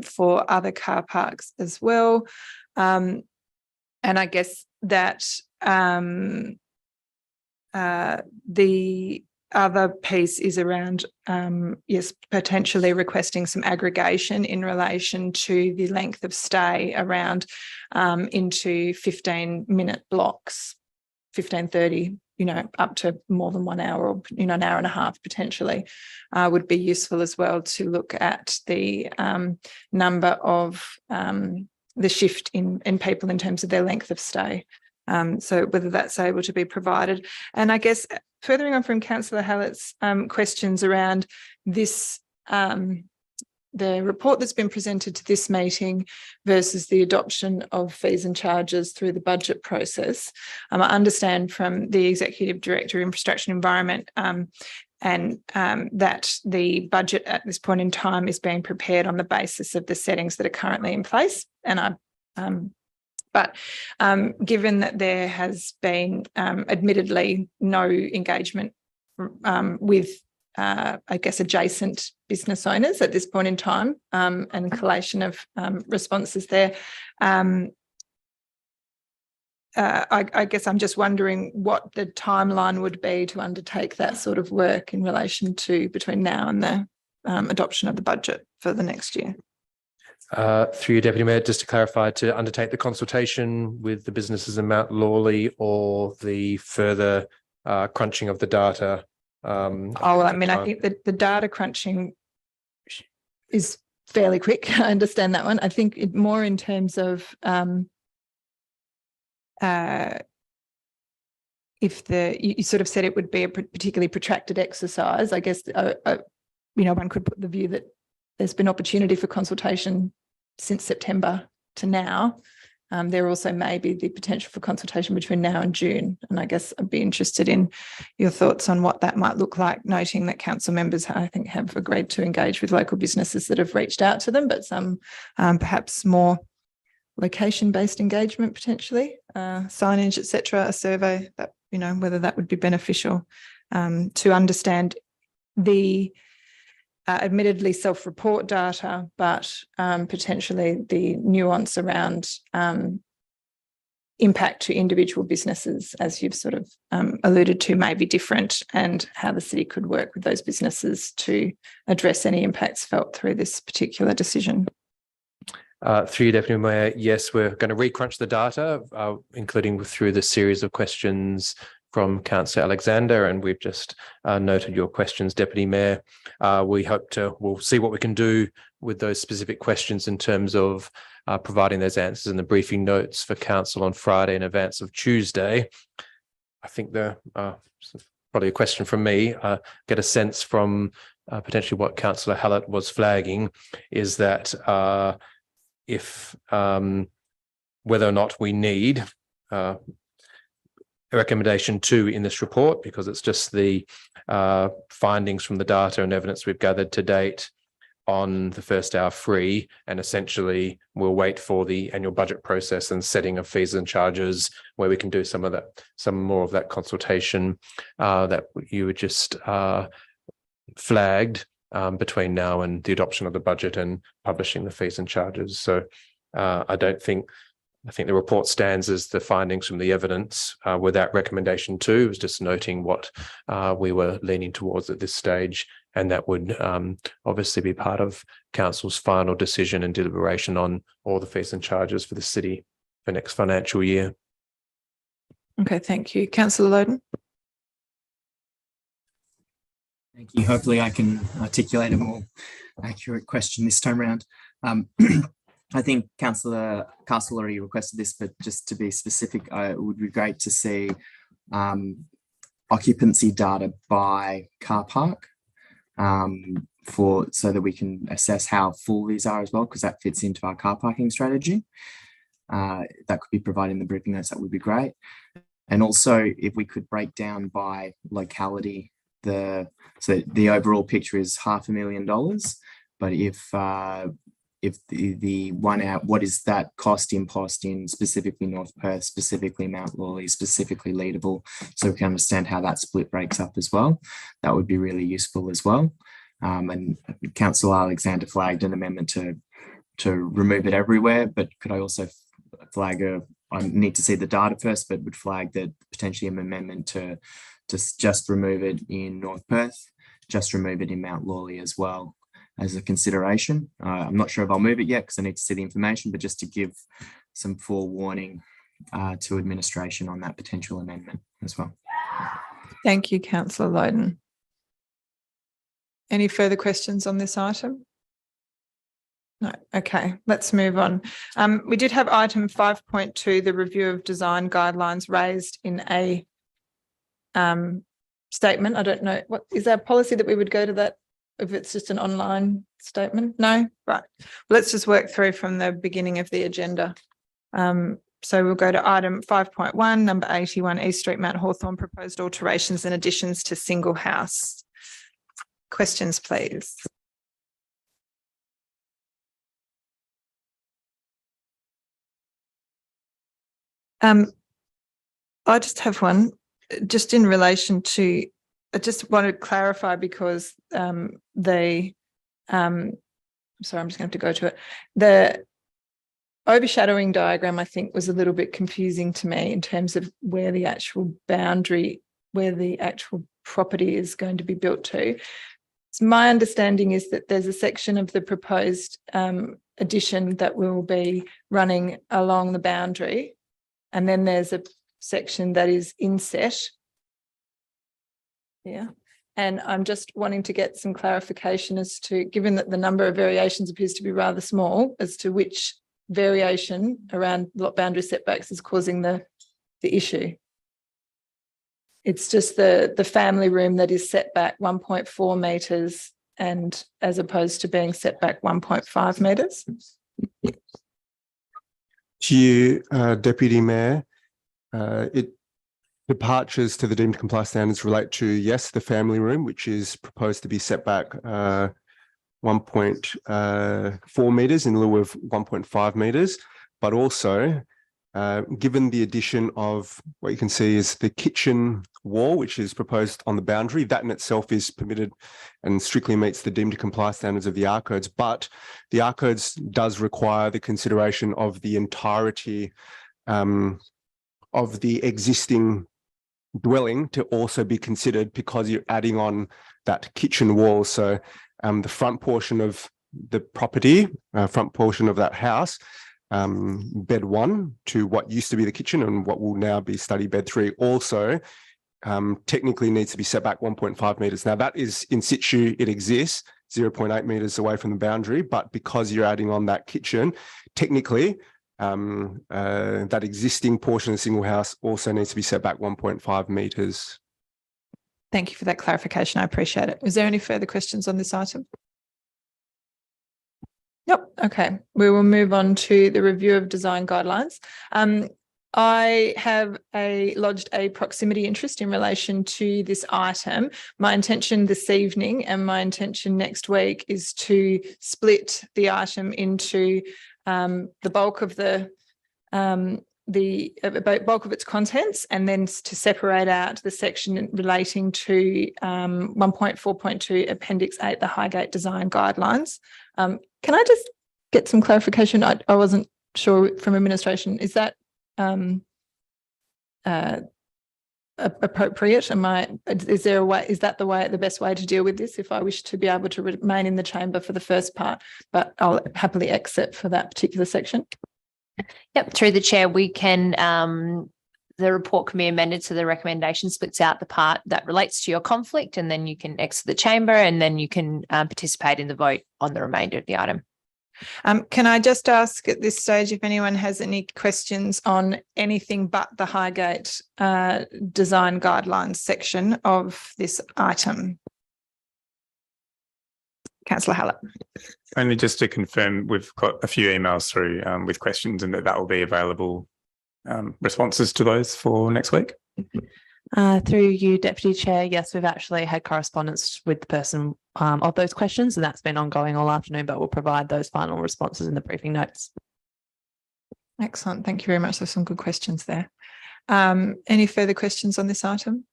for other car parks as well. And I guess that the other piece is around, yes, potentially requesting some aggregation in relation to the length of stay around into 15-minute blocks, 15, 30, up to more than 1 hour or, an hour and a half potentially would be useful as well to look at the number of the shift in people in terms of their length of stay. So whether that's able to be provided. And I guess furthering on from Councillor Hallett's questions around this, the report that's been presented to this meeting versus the adoption of fees and charges through the budget process. I understand from the Executive Director of Infrastructure and Environment that the budget at this point in time is being prepared on the basis of the settings that are currently in place. And But given that there has been admittedly no engagement with, I guess, adjacent business owners at this point in time and collation of responses there, I guess I'm just wondering what the timeline would be to undertake that sort of work in relation to between now and the adoption of the budget for the next year. Through you, Deputy Mayor, just to clarify, to undertake the consultation with the businesses in Mount Lawley or the further crunching of the data? I think that the data crunching is fairly quick. I understand that one. I think it more in terms of if you sort of said it would be a particularly protracted exercise, I guess, one could put the view that there's been opportunity for consultation since September to now. There also may be the potential for consultation between now and June. And I guess I'd be interested in your thoughts on what that might look like, noting that council members, I think, have agreed to engage with local businesses that have reached out to them, but some perhaps more location-based engagement potentially, signage, etc., a survey that, whether that would be beneficial to understand the admittedly self-report data, but potentially the nuance around impact to individual businesses, as you've sort of alluded to, may be different, and how the city could work with those businesses to address any impacts felt through this particular decision. Through you, Deputy Mayor, yes, we're going to recrunch the data, including through the series of questions from Councillor Alexander, and we've just noted your questions, Deputy Mayor. We'll see what we can do with those specific questions in terms of providing those answers in the briefing notes for Council on Friday in advance of Tuesday. I think probably a question from me, get a sense from potentially what Councillor Hallett was flagging is that if whether or not we need a recommendation 2 in this report, because it's just the findings from the data and evidence we've gathered to date on the first hour free, and essentially we'll wait for the annual budget process and setting of fees and charges where we can do some more of that consultation that you were just flagged between now and the adoption of the budget and publishing the fees and charges. So I think the report stands as the findings from the evidence without recommendation 2. It was just noting what we were leaning towards at this stage, and that would obviously be part of Council's final decision and deliberation on all the fees and charges for the city for next financial year. Okay, thank you. Councillor Loden. Thank you. Hopefully I can articulate a more accurate question this time around. I think Councillor Castle already requested this, but just to be specific, it would be great to see occupancy data by car park so that we can assess how full these are as well, because that fits into our car parking strategy. That could be provided in the briefing notes, that would be great. And also if we could break down by locality, so the overall picture is $500,000, but if the 1 hour, what is that cost impost in specifically North Perth, specifically Mount Lawley, specifically Leederville, so we can understand how that split breaks up as well. That would be really useful as well. And Councillor Alexander flagged an amendment to remove it everywhere, but could I also flag I need to see the data first, but would flag that potentially an amendment to just remove it in North Perth, just remove it in Mount Lawley as well as a consideration. I'm not sure if I'll move it yet because I need to see the information, but just to give some forewarning to administration on that potential amendment as well. Thank you, Councillor Loden. Any further questions on this item? No. Okay, let's move on. We did have item 5.2, the review of design guidelines, raised in a statement. I don't know, what is our policy that we would go to that if it's just an online statement? No? Right. Let's just work through from the beginning of the agenda. So we'll go to item 5.1, number 81, East Street, Mount Hawthorn, proposed alterations and additions to single house. Questions, please. I just have one, just in relation to, I just want to clarify because sorry, I'm just going to have to go to it. The overshadowing diagram, I think, was a little bit confusing to me in terms of where the actual boundary, where the actual property is going to be built to. So my understanding is that there's a section of the proposed addition that will be running along the boundary, and then there's a section that is inset. Yeah. And I'm just wanting to get some clarification as to, given that the number of variations appears to be rather small, as to which variation around lot boundary setbacks is causing the issue. It's just the family room that is set back 1.4 metres, and as opposed to being set back 1.5 metres. To you, Deputy Mayor, departures to the deemed to comply standards relate to, yes, the family room, which is proposed to be set back 1.4 metres in lieu of 1.5 metres, but also given the addition of what you can see is the kitchen wall, which is proposed on the boundary, that in itself is permitted and strictly meets the deemed to comply standards of the R codes, but the R codes does require the consideration of the entirety of the existing dwelling to also be considered because you're adding on that kitchen wall. So the front portion of the property, front portion of that house, bed 1 to what used to be the kitchen and what will now be study bed 3 also technically needs to be set back 1.5 meters. Now that is in situ, it exists 0.8 meters away from the boundary, but because you're adding on that kitchen, technically that existing portion of the single house also needs to be set back 1.5 meters. Thank you for that clarification. I appreciate it. Is there any further questions on this item? Yep. Okay. We will move on to the review of design guidelines. I have lodged a proximity interest in relation to this item. My intention this evening and my intention next week is to split the item into the bulk of bulk of its contents, and then to separate out the section relating to 1.4.2 Appendix 8, the Highgate Design Guidelines. Can I just get some clarification? I wasn't sure from administration. Is that appropriate? Is there a way? Is that the best way to deal with this? If I wish to be able to remain in the chamber for the first part, but I'll happily exit for that particular section. Yep, through the chair, we can, the report can be amended so the recommendation splits out the part that relates to your conflict, and then you can exit the chamber and then you can participate in the vote on the remainder of the item. Can I just ask at this stage if anyone has any questions on anything but the Highgate design guidelines section of this item? Councillor Hallett. Only just to confirm, we've got a few emails through with questions, and that will be available responses to those for next week. Through you, Deputy Chair, yes, we've actually had correspondence with the person of those questions, and that's been ongoing all afternoon, but we'll provide those final responses in the briefing notes. Excellent. Thank you very much. There's some good questions there. Any further questions on this item?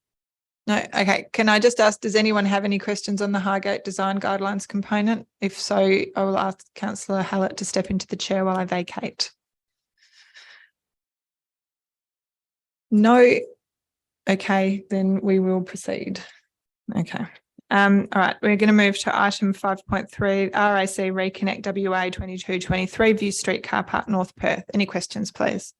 No. Okay. Can I just ask, does anyone have any questions on the Highgate design guidelines component? If so, I will ask Councillor Hallett to step into the chair while I vacate. No. Okay, then we will proceed. Okay. All right, we're going to move to item 5.3, RAC Reconnect WA 2223 View Street Car Park, North Perth. Any questions, please?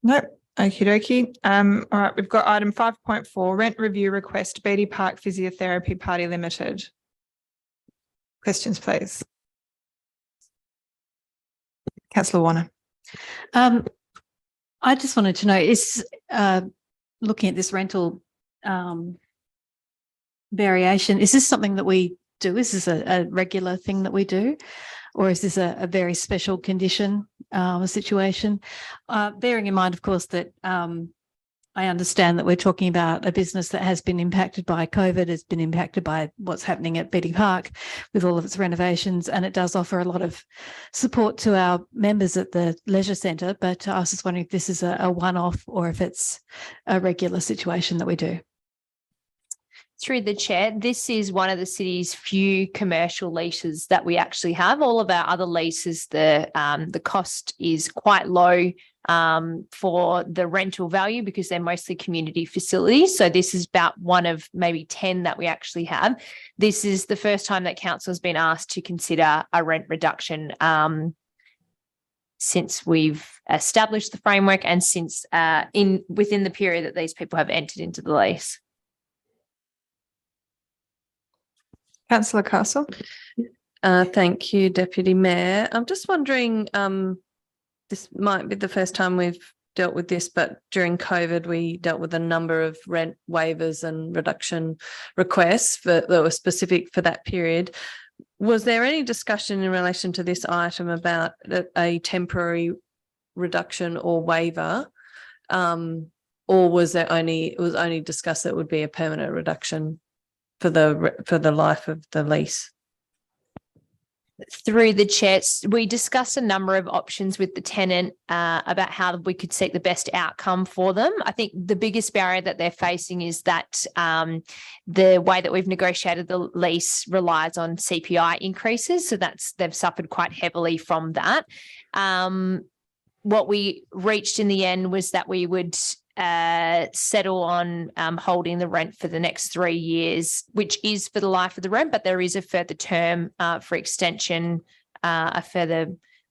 Nope. Okie dokie. All right, we've got item 5.4, rent review request, Beatty Park Physiotherapy Party Limited. Questions, please. Councillor Warner. I just wanted to know, is looking at this rental variation, is this something that we do? Is this a regular thing that we do? Or is this a very special condition situation? Bearing in mind, of course, that I understand that we're talking about a business that has been impacted by COVID, has been impacted by what's happening at Beatty Park with all of its renovations, and it does offer a lot of support to our members at the leisure centre. But I was just wondering if this is a one-off or if it's a regular situation that we do. Through the chair, this is one of the city's few commercial leases that we actually have. All of our other leases, the cost is quite low for the rental value because they're mostly community facilities. So this is about one of maybe 10 that we actually have. This is the first time that council has been asked to consider a rent reduction since we've established the framework and since within the period that these people have entered into the lease. Councillor Castle. Thank you, Deputy Mayor. I'm just wondering, this might be the first time we've dealt with this, but during COVID, we dealt with a number of rent waivers and reduction requests that were specific for that period. Was there any discussion in relation to this item about a temporary reduction or waiver, or was it was only discussed that it would be a permanent reduction for the life of the lease? Through the chair, we discussed a number of options with the tenant about how we could seek the best outcome for them. I think the biggest barrier that they're facing is that the way that we've negotiated the lease relies on CPI increases. So they've suffered quite heavily from that. What we reached in the end was that we would settle on holding the rent for the next 3 years, which is for the life of the rent, but there is a further term for extension, a further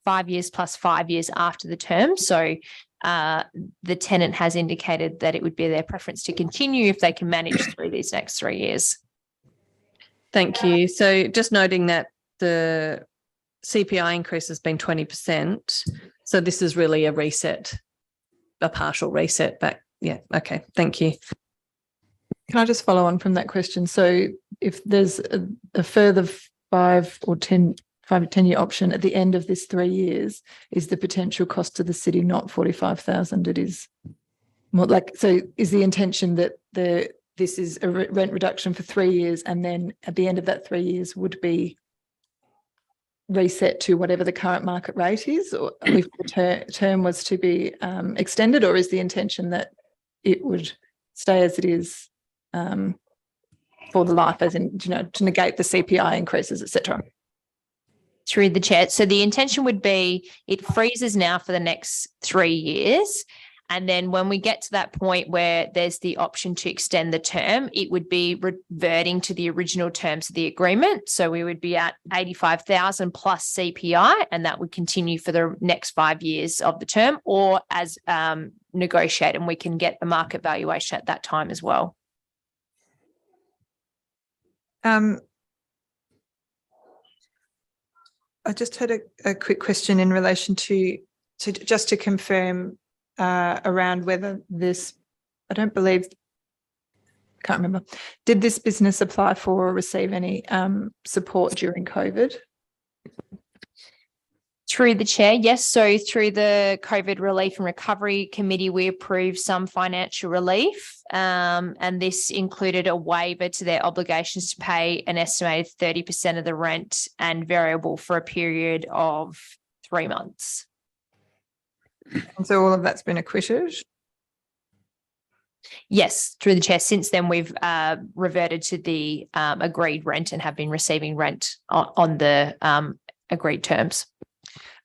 5 years plus 5 years after the term. So the tenant has indicated that it would be their preference to continue if they can manage through these next 3 years. Thank you. So just noting that the CPI increase has been 20%. So this is really a reset, a partial reset back. Yeah. Okay. Thank you. Can I just follow on from that question? So if there's a further 5 or 10 year option at the end of this 3 years, is the potential cost to the city not 45,000? It is more like, so is the intention that this is a rent reduction for 3 years, and then at the end of that 3 years would be reset to whatever the current market rate is, or if the term was to be extended, or is the intention that it would stay as it is for the life, as in, to negate the CPI increases, etc.? Through the chair. So the intention would be it freezes now for the next 3 years. And then when we get to that point where there's the option to extend the term, it would be reverting to the original terms of the agreement. So we would be at 85,000 plus CPI, and that would continue for the next 5 years of the term, or as negotiated, and we can get the market valuation at that time as well. I just had a quick question in relation to just to confirm around whether this, I can't remember, did this business apply for or receive any support during COVID? Through the chair, yes. So through the COVID Relief and Recovery Committee, we approved some financial relief, and this included a waiver to their obligations to pay an estimated 30% of the rent and variable for a period of 3 months. And so all of that's been acquitted? Yes, through the chair. Since then, we've reverted to the agreed rent and have been receiving rent on the agreed terms.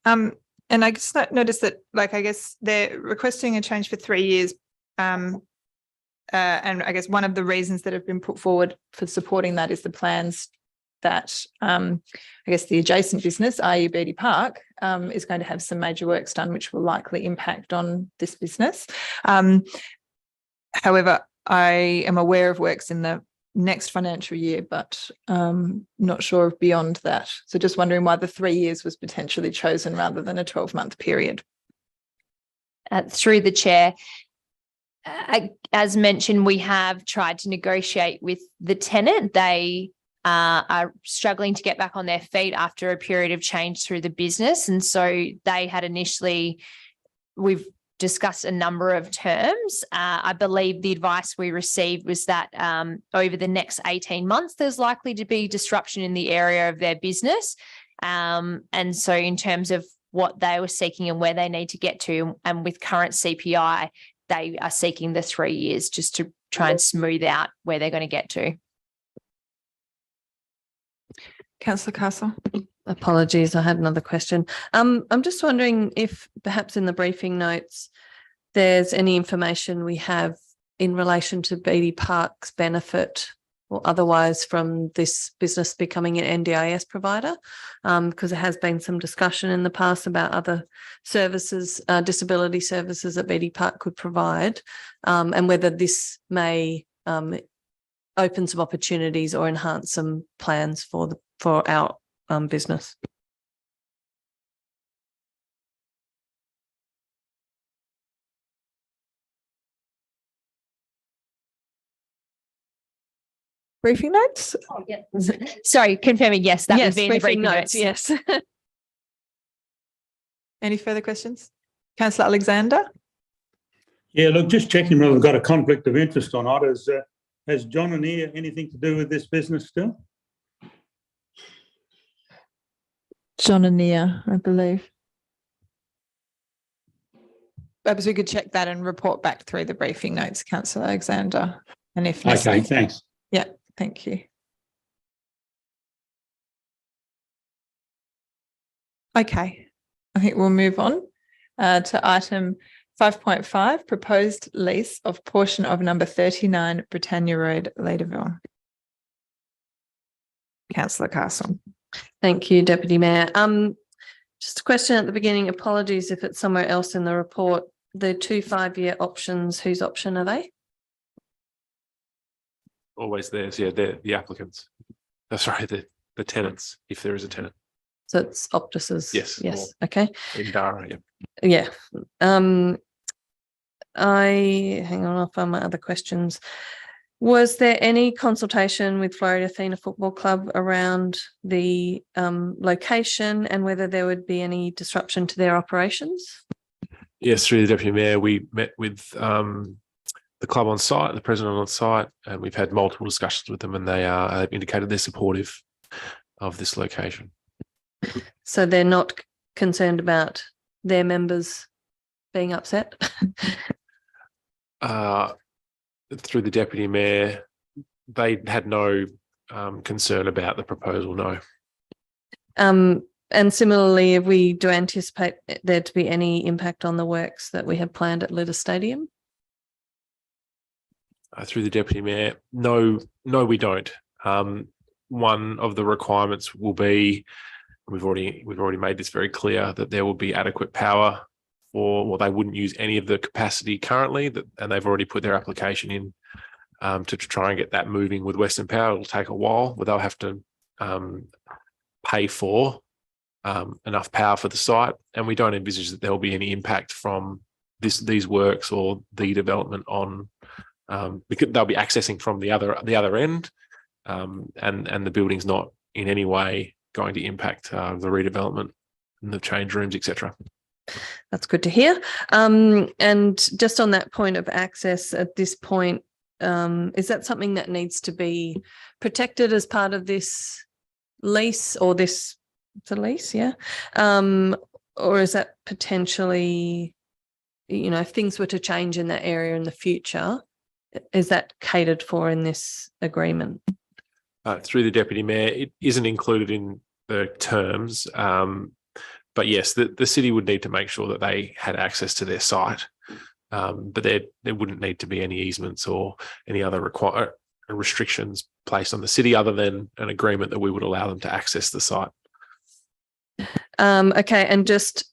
And I just noticed that, I guess they're requesting a change for 3 years. And I guess one of the reasons that have been put forward for supporting that is the plans that I guess the adjacent business, i.e. Beatty Park, is going to have some major works done, which will likely impact on this business. However, I am aware of works in the next financial year, but not sure of beyond that. So just wondering why the 3 years was potentially chosen rather than a 12-month period. Through the chair, as mentioned, we have tried to negotiate with the tenant. They are struggling to get back on their feet after a period of change through the business. And so they had initially, we've discussed a number of terms. I believe the advice we received was that over the next 18 months, there's likely to be disruption in the area of their business. And so in terms of what they were seeking and where they need to get to, and with current CPI, they are seeking the 3 years just to try and smooth out where they're going to get to. Councillor Castle. Apologies, I had another question. I'm just wondering if perhaps in the briefing notes there's any information we have in relation to Beatty Park's benefit or otherwise from this business becoming an NDIS provider, because there has been some discussion in the past about other services, disability services that Beatty Park could provide, and whether this may open some opportunities or enhance some plans for our business. Briefing notes? Oh, yeah. Sorry, confirming, yes, that would be in the briefing notes. Yes. Any further questions? Councillor Alexander? Yeah, look, just checking whether we've got a conflict of interest or not. Has John and Nia anything to do with this business still? John and Nia, I believe. Perhaps we could check that and report back through the briefing notes, Councillor Alexander. And if Okay, necessary. thanks. Yeah, thank you. Okay, I think we'll move on to item 5.5, proposed lease of portion of number 39 Britannia Road, Leederville. Councillor Castle. Thank you, Deputy Mayor. Just a question at the beginning. Apologies if it's somewhere else in the report. The 2 5-year options, whose option are they? Always theirs, yeah, they're the applicants. That's right, the tenants, if there is a tenant. So it's Optus's? Yes. Yes, okay. In Dara, yeah. Yeah. Hang on, I'll find my other questions. Was there any consultation with Florida Athena Football Club around the location and whether there would be any disruption to their operations? Yes, through the Deputy Mayor, we met with the club on site, the president on site, and we've had multiple discussions with them, and they have indicated they're supportive of this location. So they're not concerned about their members being upset? Through the Deputy Mayor, they had no concern about the proposal, no. And similarly, if we do anticipate there to be any impact on the works that we have planned at Litter Stadium? Through the Deputy Mayor, no, we don't. One of the requirements will be, we've already made this very clear, that there will be adequate power, or they wouldn't use any of the capacity currently, and they've already put their application in to try and get that moving with Western Power. It'll take a while, but they'll have to pay for enough power for the site, and we don't envisage that there will be any impact from these works or the development on, because they'll be accessing from the other end, and the building's not in any way going to impact the redevelopment and the change rooms, etc. That's good to hear. And just on that point of access at this point, is that something that needs to be protected as part of this lease, or this, it's a lease, yeah? Or is that potentially, if things were to change in that area in the future, is that catered for in this agreement? Through the Deputy Mayor, it isn't included in the terms, but yes, the city would need to make sure that they had access to their site, but there wouldn't need to be any easements or any other restrictions placed on the city other than an agreement that we would allow them to access the site. Okay, and just,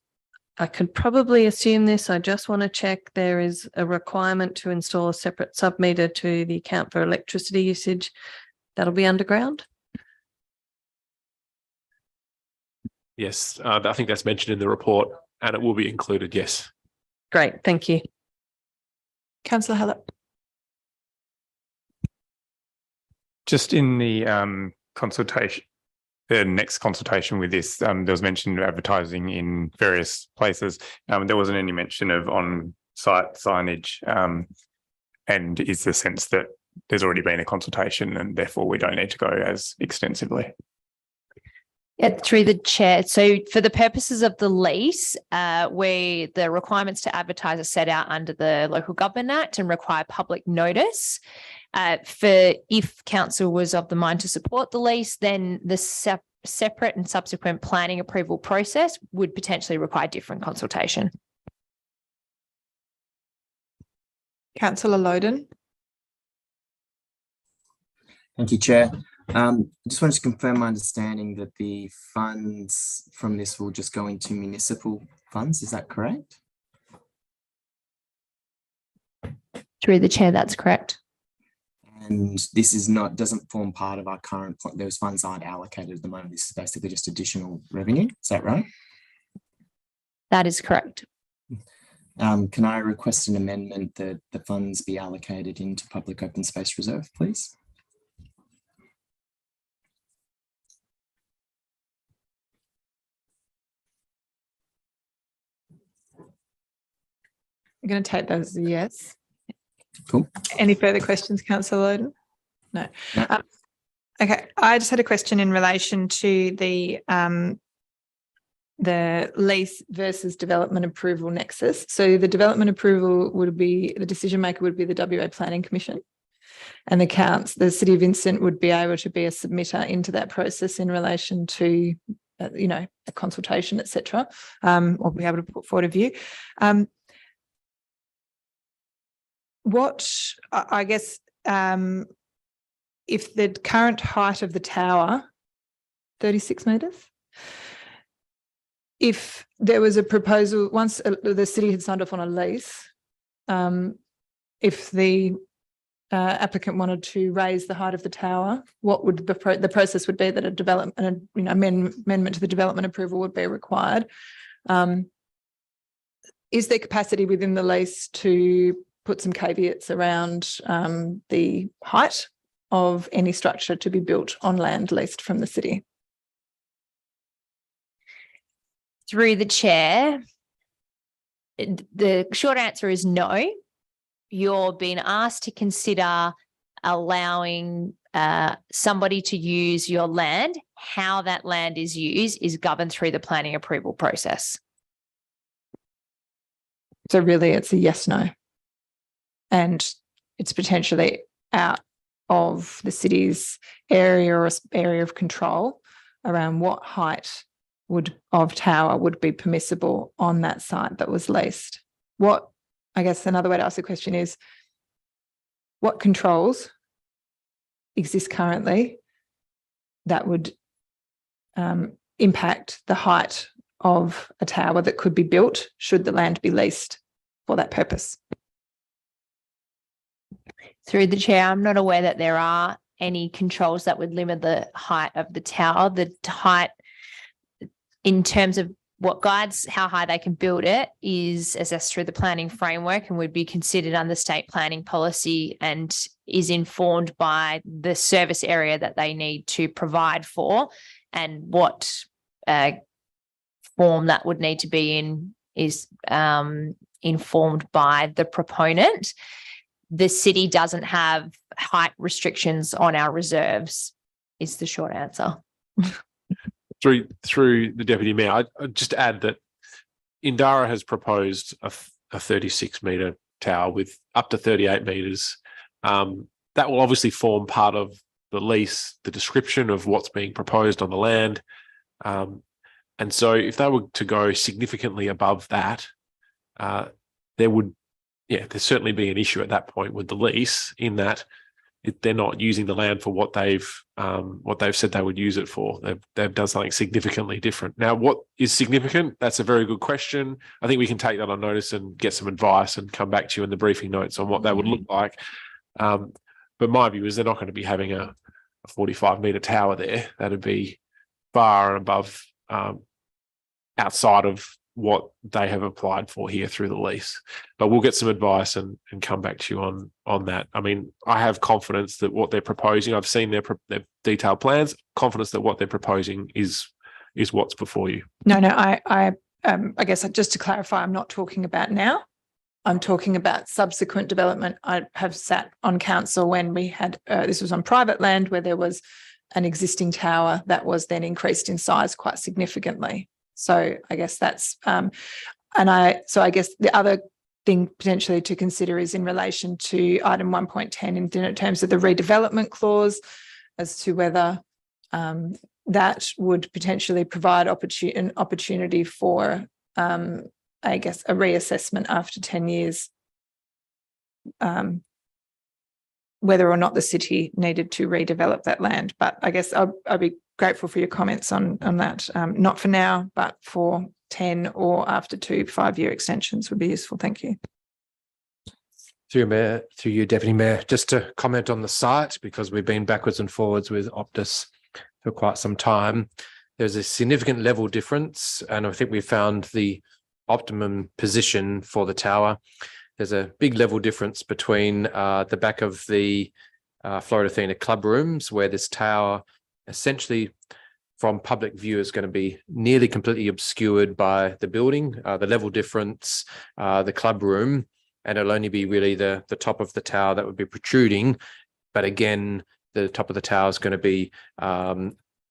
I could probably assume this, I just want to check, there is a requirement to install a separate sub-meter to the account for electricity usage. That'll be underground? Yes, I think that's mentioned in the report, and it will be included, yes. Great, thank you. Councillor Hallett. Just in the consultation, the next consultation with this, there was mention of advertising in various places. There wasn't any mention of on-site signage, and is the sense that there's already been a consultation and therefore we don't need to go as extensively. Yeah, through the chair. So for the purposes of the lease, where the requirements to advertise are set out under the Local Government Act and require public notice, for if council was of the mind to support the lease, then the separate and subsequent planning approval process would potentially require different consultation. Councillor Loden. Thank you, Chair. I just wanted to confirm my understanding that the funds from this will just go into municipal funds. Is that correct? Through the chair, that's correct. And this is doesn't form part of our current point. Those funds aren't allocated at the moment. This is basically just additional revenue. Is that right? That is correct. Can I request an amendment that the funds be allocated into Public Open Space Reserve, please? I'm going to take those as a yes. Cool. Any further questions, Councillor Loden? No. Okay, I just had a question in relation to the the lease versus development approval nexus. So the development approval would be, the decision maker would be the WA Planning Commission. And the City of Vincent would be able to be a submitter into that process in relation to, a consultation, etc., or be able to put forward a view. If the current height of the tower, 36 metres, if there was a proposal, once the city had signed off on a lease, if the applicant wanted to raise the height of the tower, what would the process would be that a development, amendment to the development approval would be required. Is there capacity within the lease to put some caveats around the height of any structure to be built on land leased from the city? Through the chair, the short answer is no. You're being asked to consider allowing somebody to use your land. How that land is used is governed through the planning approval process. So really it's a yes, no. And it's potentially out of the city's area or area of control around what height of tower would be permissible on that site that was leased. I guess another way to ask the question is, what controls exist currently that would impact the height of a tower that could be built should the land be leased for that purpose? Through the chair, I'm not aware that there are any controls that would limit the height of the tower. The height in terms of what guides how high they can build it is assessed through the planning framework and would be considered under state planning policy and is informed by the service area that they need to provide for, and what form that would need to be in is informed by the proponent. The city doesn't have height restrictions on our reserves, is the short answer. Through the Deputy Mayor, I'd just add that Indara has proposed a 36-metre tower with up to 38 metres. That will obviously form part of the lease, the description of what's being proposed on the land. And so if they were to go significantly above that, there'd certainly be an issue at that point with the lease, in that they're not using the land for what they've said they would use it for. They've done something significantly different. Now, what is significant? That's a very good question. I think we can take that on notice and get some advice and come back to you in the briefing notes on what that would look like. But my view is they're not going to be having a 45-metre tower there. That'd be far and above, outside of what they have applied for here through the lease. But we'll get some advice and come back to you on that. I mean, I have confidence that what they're proposing, I've seen their detailed plans, confidence that what they're proposing is what's before you. No, I guess just to clarify, I'm not talking about now. I'm talking about subsequent development. I have sat on council when we had, this was on private land where there was an existing tower that was then increased in size quite significantly. So I guess that's, I guess the other thing potentially to consider is in relation to item 1.10 in terms of the redevelopment clause, as to whether that would potentially provide an opportunity for, I guess, a reassessment after 10 years, whether or not the city needed to redevelop that land. But I guess I'll be grateful for your comments on that. Not for now, but for 10 or after 2 5-year extensions would be useful. Thank you. Through you, Deputy Mayor, just to comment on the site, because we've been backwards and forwards with Optus for quite some time. There's a significant level difference, and I think we found the optimum position for the tower. There's a big level difference between the back of the Florida Athena club rooms, where this tower essentially from public view is going to be nearly completely obscured by the building, the level difference, the club room, and it'll only be really the top of the tower that would be protruding. But again, the top of the tower is going to be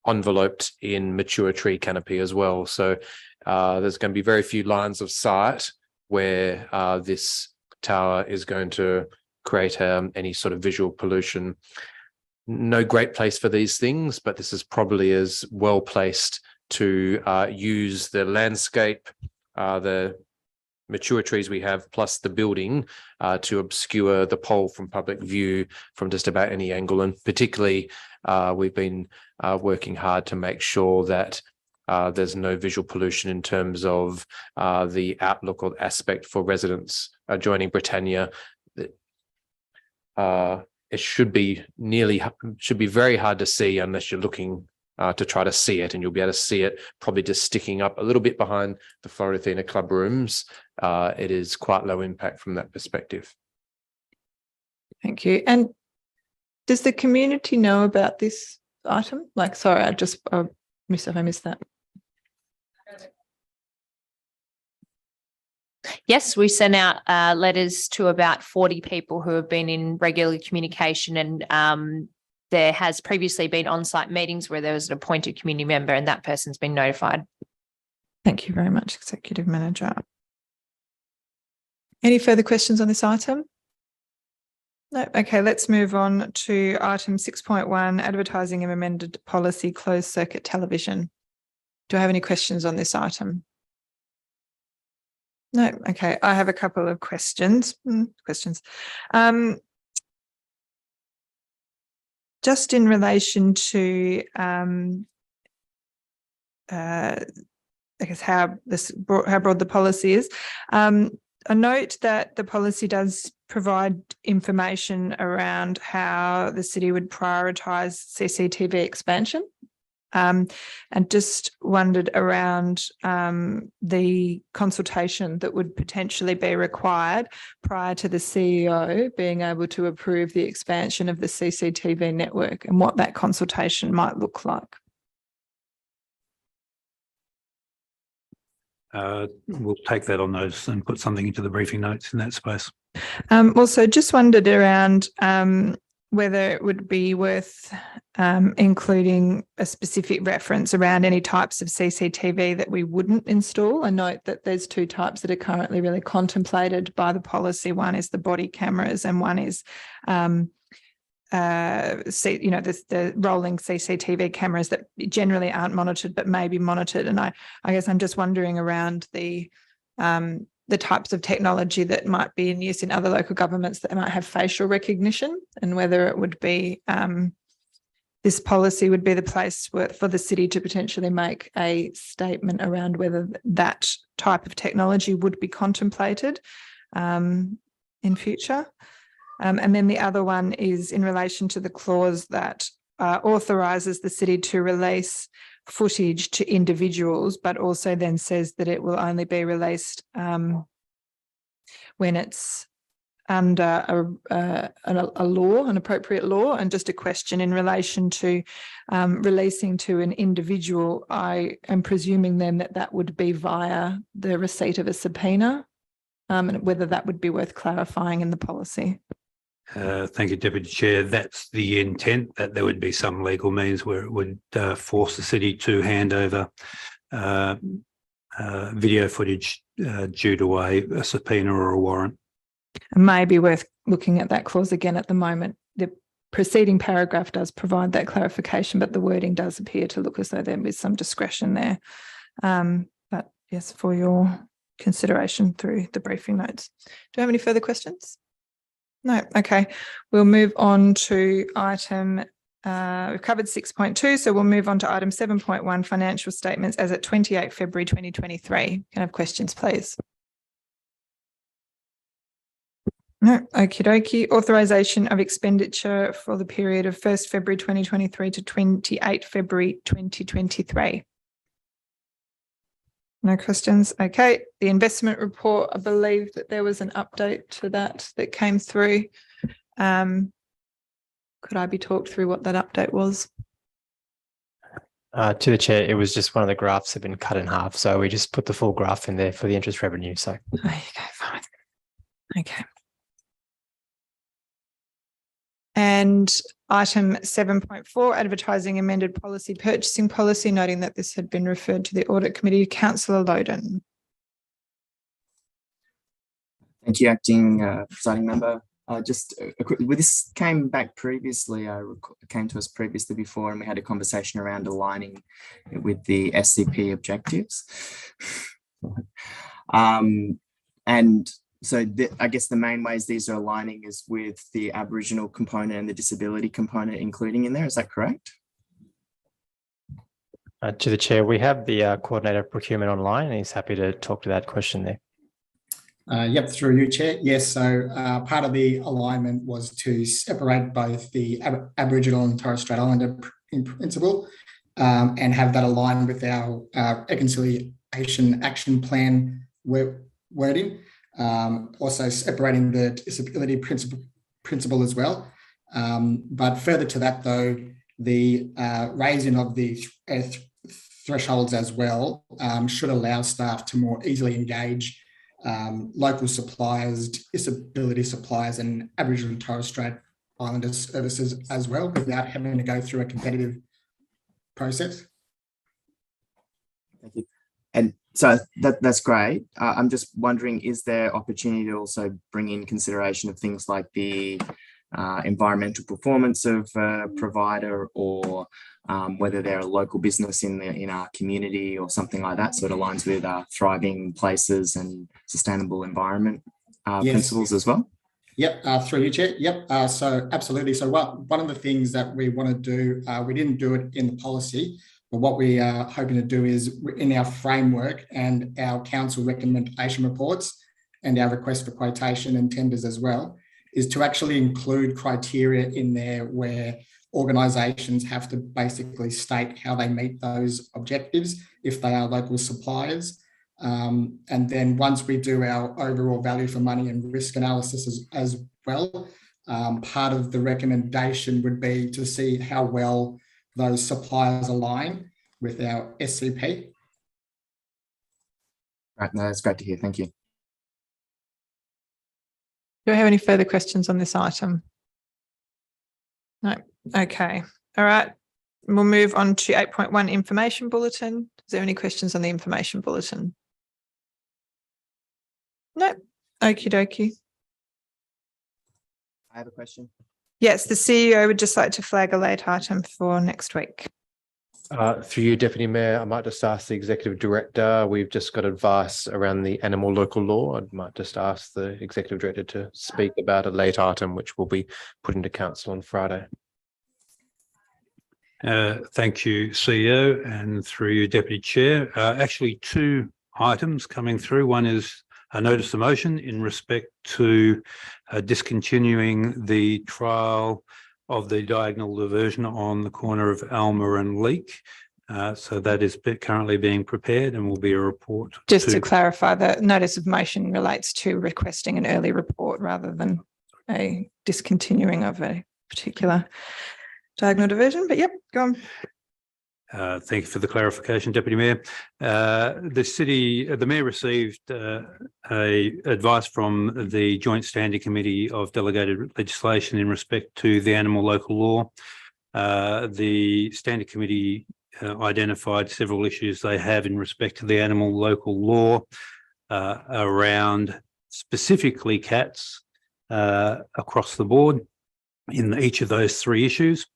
enveloped in mature tree canopy as well. So there's going to be very few lines of sight where this tower is going to create any sort of visual pollution. No great place for these things, but this is probably as well placed to use the landscape, the mature trees we have, plus the building to obscure the pole from public view from just about any angle. And particularly, we've been working hard to make sure that there's no visual pollution in terms of the outlook or aspect for residents adjoining Britannia. It should be very hard to see unless you're looking to try to see it, and you'll be able to see it probably just sticking up a little bit behind the Florathena Club rooms. It is quite low impact from that perspective. Thank you. And does the community know about this item? Like, sorry, I missed that. Yes, we sent out letters to about 40 people who have been in regular communication, and there has previously been on-site meetings where there was an appointed community member and that person's been notified. Thank you very much, Executive Manager. Any further questions on this item? No. Okay, let's move on to item 6.1, advertising of amended policy, closed circuit television. Do I have any questions on this item? No. Okay, I have a couple of questions. Just in relation to, I guess how broad the policy is. I note that the policy does provide information around how the city would prioritise CCTV expansion. And just wondered around the consultation that would potentially be required prior to the CEO being able to approve the expansion of the CCTV network and what that consultation might look like. We'll take that on notice and put something into the briefing notes in that space. Also, just wondered around whether it would be worth including a specific reference around any types of CCTV that we wouldn't install. I note that there's two types that are currently really contemplated by the policy. One is the body cameras and one is the rolling CCTV cameras that generally aren't monitored but may be monitored. And I guess I'm just wondering around the types of technology that might be in use in other local governments that might have facial recognition, and whether it would be this policy would be the place for the city to potentially make a statement around whether that type of technology would be contemplated in future. And then the other one is in relation to the clause that authorises the city to release footage to individuals, but also then says that it will only be released when it's under a law, an appropriate law. And just a question in relation to releasing to an individual, I am presuming then that would be via the receipt of a subpoena, and whether that would be worth clarifying in the policy. Thank you, Deputy Chair. That's the intent, that there would be some legal means where it would force the city to hand over video footage due to a subpoena or a warrant. It may be worth looking at that clause again at the moment. The preceding paragraph does provide that clarification, but the wording does appear to look as though there is some discretion there. But yes, for your consideration through the briefing notes. Do you have any further questions? No. Okay. We'll move on to item, we've covered 6.2, so we'll move on to item 7.1, financial statements as at 28 February 2023. Can I have questions, please? No. Okie dokie. Authorisation of expenditure for the period of 1st February 2023 to 28 February 2023. No questions. Okay. The investment report, I believe that there was an update to that came through. Could I be talked through what that update was? To the chair, it was just one of the graphs have been cut in half. So we just put the full graph in there for the interest revenue. So okay, fine. Okay. And item 7.4, advertising amended policy purchasing policy, noting that this had been referred to the audit committee. Councillor Loden. Thank you, acting presiding member. Just a quick, well, this came back previously, came to us previously before, and we had a conversation around aligning it with the SCP objectives. And so I guess the main ways these are aligning is with the Aboriginal component and the disability component including in there. Is that correct? To the chair, we have the coordinator of procurement online, and he's happy to talk to that question there. Yep, through you, Chair. Yes, so part of the alignment was to separate both the Aboriginal and Torres Strait Islander in principle and have that aligned with our reconciliation action plan wording. Also separating the disability principle as well. But further to that, though, the raising of the thresholds as well should allow staff to more easily engage local suppliers, disability suppliers, and Aboriginal and Torres Strait Islander services as well, without having to go through a competitive process. Thank you. And so that's great. I'm just wondering, is there opportunity to also bring in consideration of things like the environmental performance of a provider, or whether they're a local business in our community or something like that, so it aligns with thriving places and sustainable environment principles as well? Yep, through you, Chair. Yep, so absolutely. So one of the things that we want to do, we didn't do it in the policy, but what we are hoping to do is in our framework and our council recommendation reports and our request for quotation and tenders as well, is to actually include criteria in there where organisations have to basically state how they meet those objectives if they are local suppliers. And then once we do our overall value for money and risk analysis as well, part of the recommendation would be to see how well those suppliers align with our SCP. Right, no, that's great to hear. Thank you. Do I have any further questions on this item? No. Okay. All right. We'll move on to 8.1 information bulletin. Is there any questions on the information bulletin? No. Okie dokie. I have a question. Yes, the CEO would just like to flag a late item for next week. Through you, Deputy Mayor, I might just ask the Executive Director, we've just got advice around the animal local law. I might just ask the Executive Director to speak about a late item, which will be put into council on Friday. Thank you, CEO, and through you, Deputy Chair. Actually, two items coming through. One is a notice of motion in respect to discontinuing the trial of the diagonal diversion on the corner of Alma and Leek. So that is currently being prepared and will be a report. Just to clarify, the notice of motion relates to requesting an early report rather than a discontinuing of a particular diagonal diversion. But yep, go on. Thank you for the clarification, Deputy Mayor. The Mayor received advice from the Joint Standing Committee of Delegated Legislation in respect to the animal local law. The Standing Committee identified several issues they have in respect to the animal local law around specifically cats across the board in each of those three issues.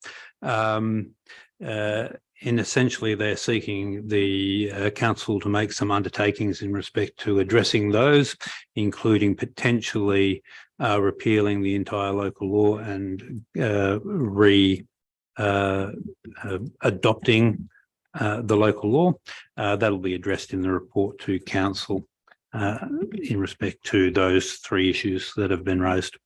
And essentially, they're seeking the council to make some undertakings in respect to addressing those, including potentially repealing the entire local law and adopting the local law. That'll be addressed in the report to council in respect to those three issues that have been raised.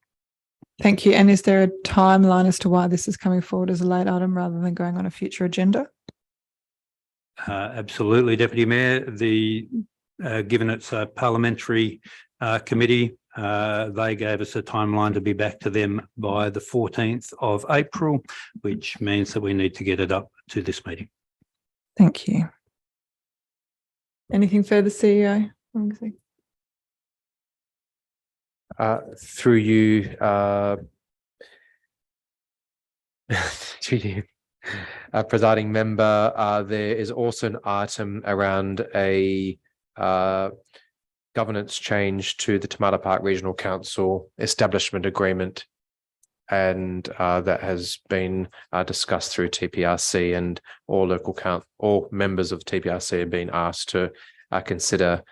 Thank you. And is there a timeline as to why this is coming forward as a late item rather than going on a future agenda? Absolutely, Deputy Mayor. Given it's a parliamentary committee, they gave us a timeline to be back to them by the 14th of April, which means that we need to get it up to this meeting. Thank you. Anything further, CEO? Through you, To you. Presiding member, there is also an item around a governance change to the Tomato Park Regional Council establishment agreement. And that has been discussed through TPRC, and all members of TPRC have been asked to consider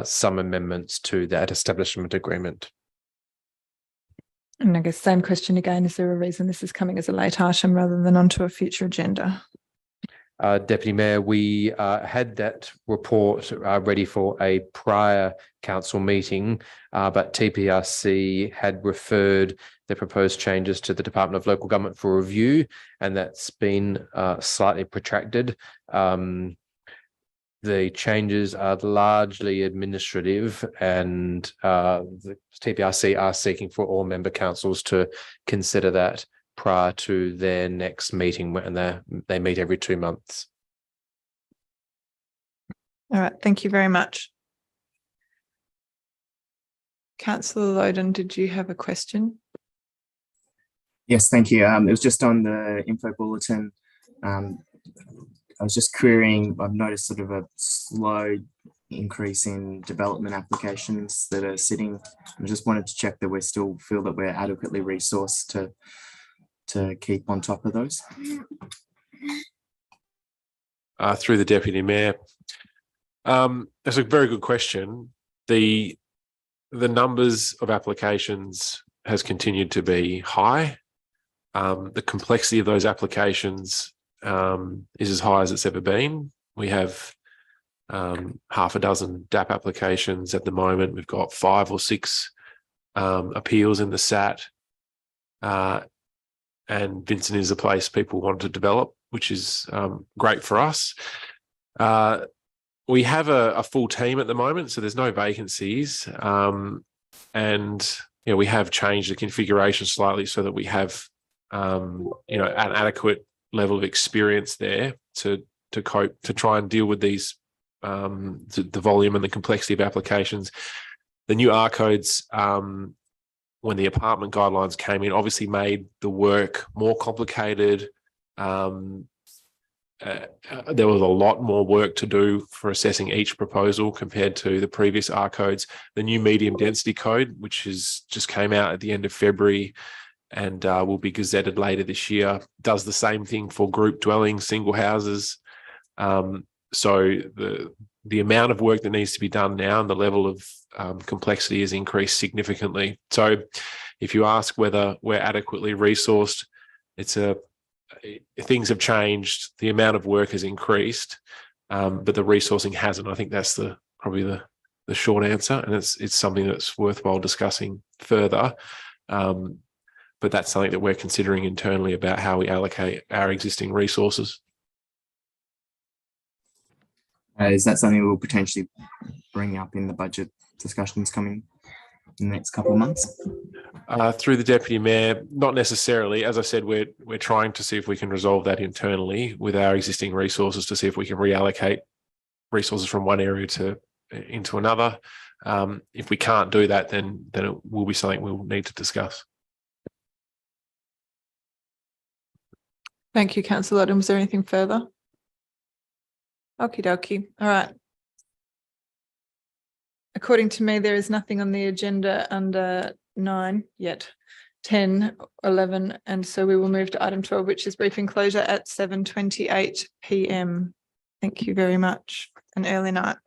some amendments to that establishment agreement. And I guess same question again, is there a reason this is coming as a late item rather than onto a future agenda? Deputy Mayor, we had that report ready for a prior council meeting, but TPRC had referred the proposed changes to the Department of Local Government for review, and that's been slightly protracted. The changes are largely administrative, and the TPRC are seeking for all member councils to consider that prior to their next meeting, when they meet every 2 months. All right, thank you very much. Councillor Loden, did you have a question? Yes, thank you. It was just on the info bulletin. I was just querying, I've noticed sort of a slow increase in development applications that are sitting. I just wanted to check that we still feel that we're adequately resourced to keep on top of those. Through the Deputy Mayor. That's a very good question. The numbers of applications has continued to be high. The complexity of those applications is as high as it's ever been. We have half a dozen DAP applications at the moment. We've got 5 or 6 appeals in the SAT. And Vincent is a place people want to develop, which is great for us. We have a full team at the moment, so there's no vacancies. And we have changed the configuration slightly so that we have an adequate level of experience there to cope, to try and deal with these the volume and the complexity of applications. The new R codes, when the apartment guidelines came in, obviously made the work more complicated. There was a lot more work to do for assessing each proposal compared to the previous R codes. The new medium density code, which just came out at the end of February and will be gazetted later this year, does the same thing for group dwellings, single houses. So the amount of work that needs to be done now and the level of complexity has increased significantly. So if you ask whether we're adequately resourced, things have changed. The amount of work has increased, but the resourcing hasn't. I think that's probably the short answer, and it's something that's worthwhile discussing further. But that's something that we're considering internally about how we allocate our existing resources. Is that something we'll potentially bring up in the budget discussions coming in the next couple of months? Through the Deputy Mayor, not necessarily. As I said, we're trying to see if we can resolve that internally with our existing resources, to see if we can reallocate resources from one area into another. If we can't do that, then it will be something we'll need to discuss. Thank you, Councillor Loden. Was there anything further? Okie dokie. All right. According to me, there is nothing on the agenda under 9 yet, 10, 11, and so we will move to item 12, which is briefing closure at 7:28 p.m. Thank you very much. An early night.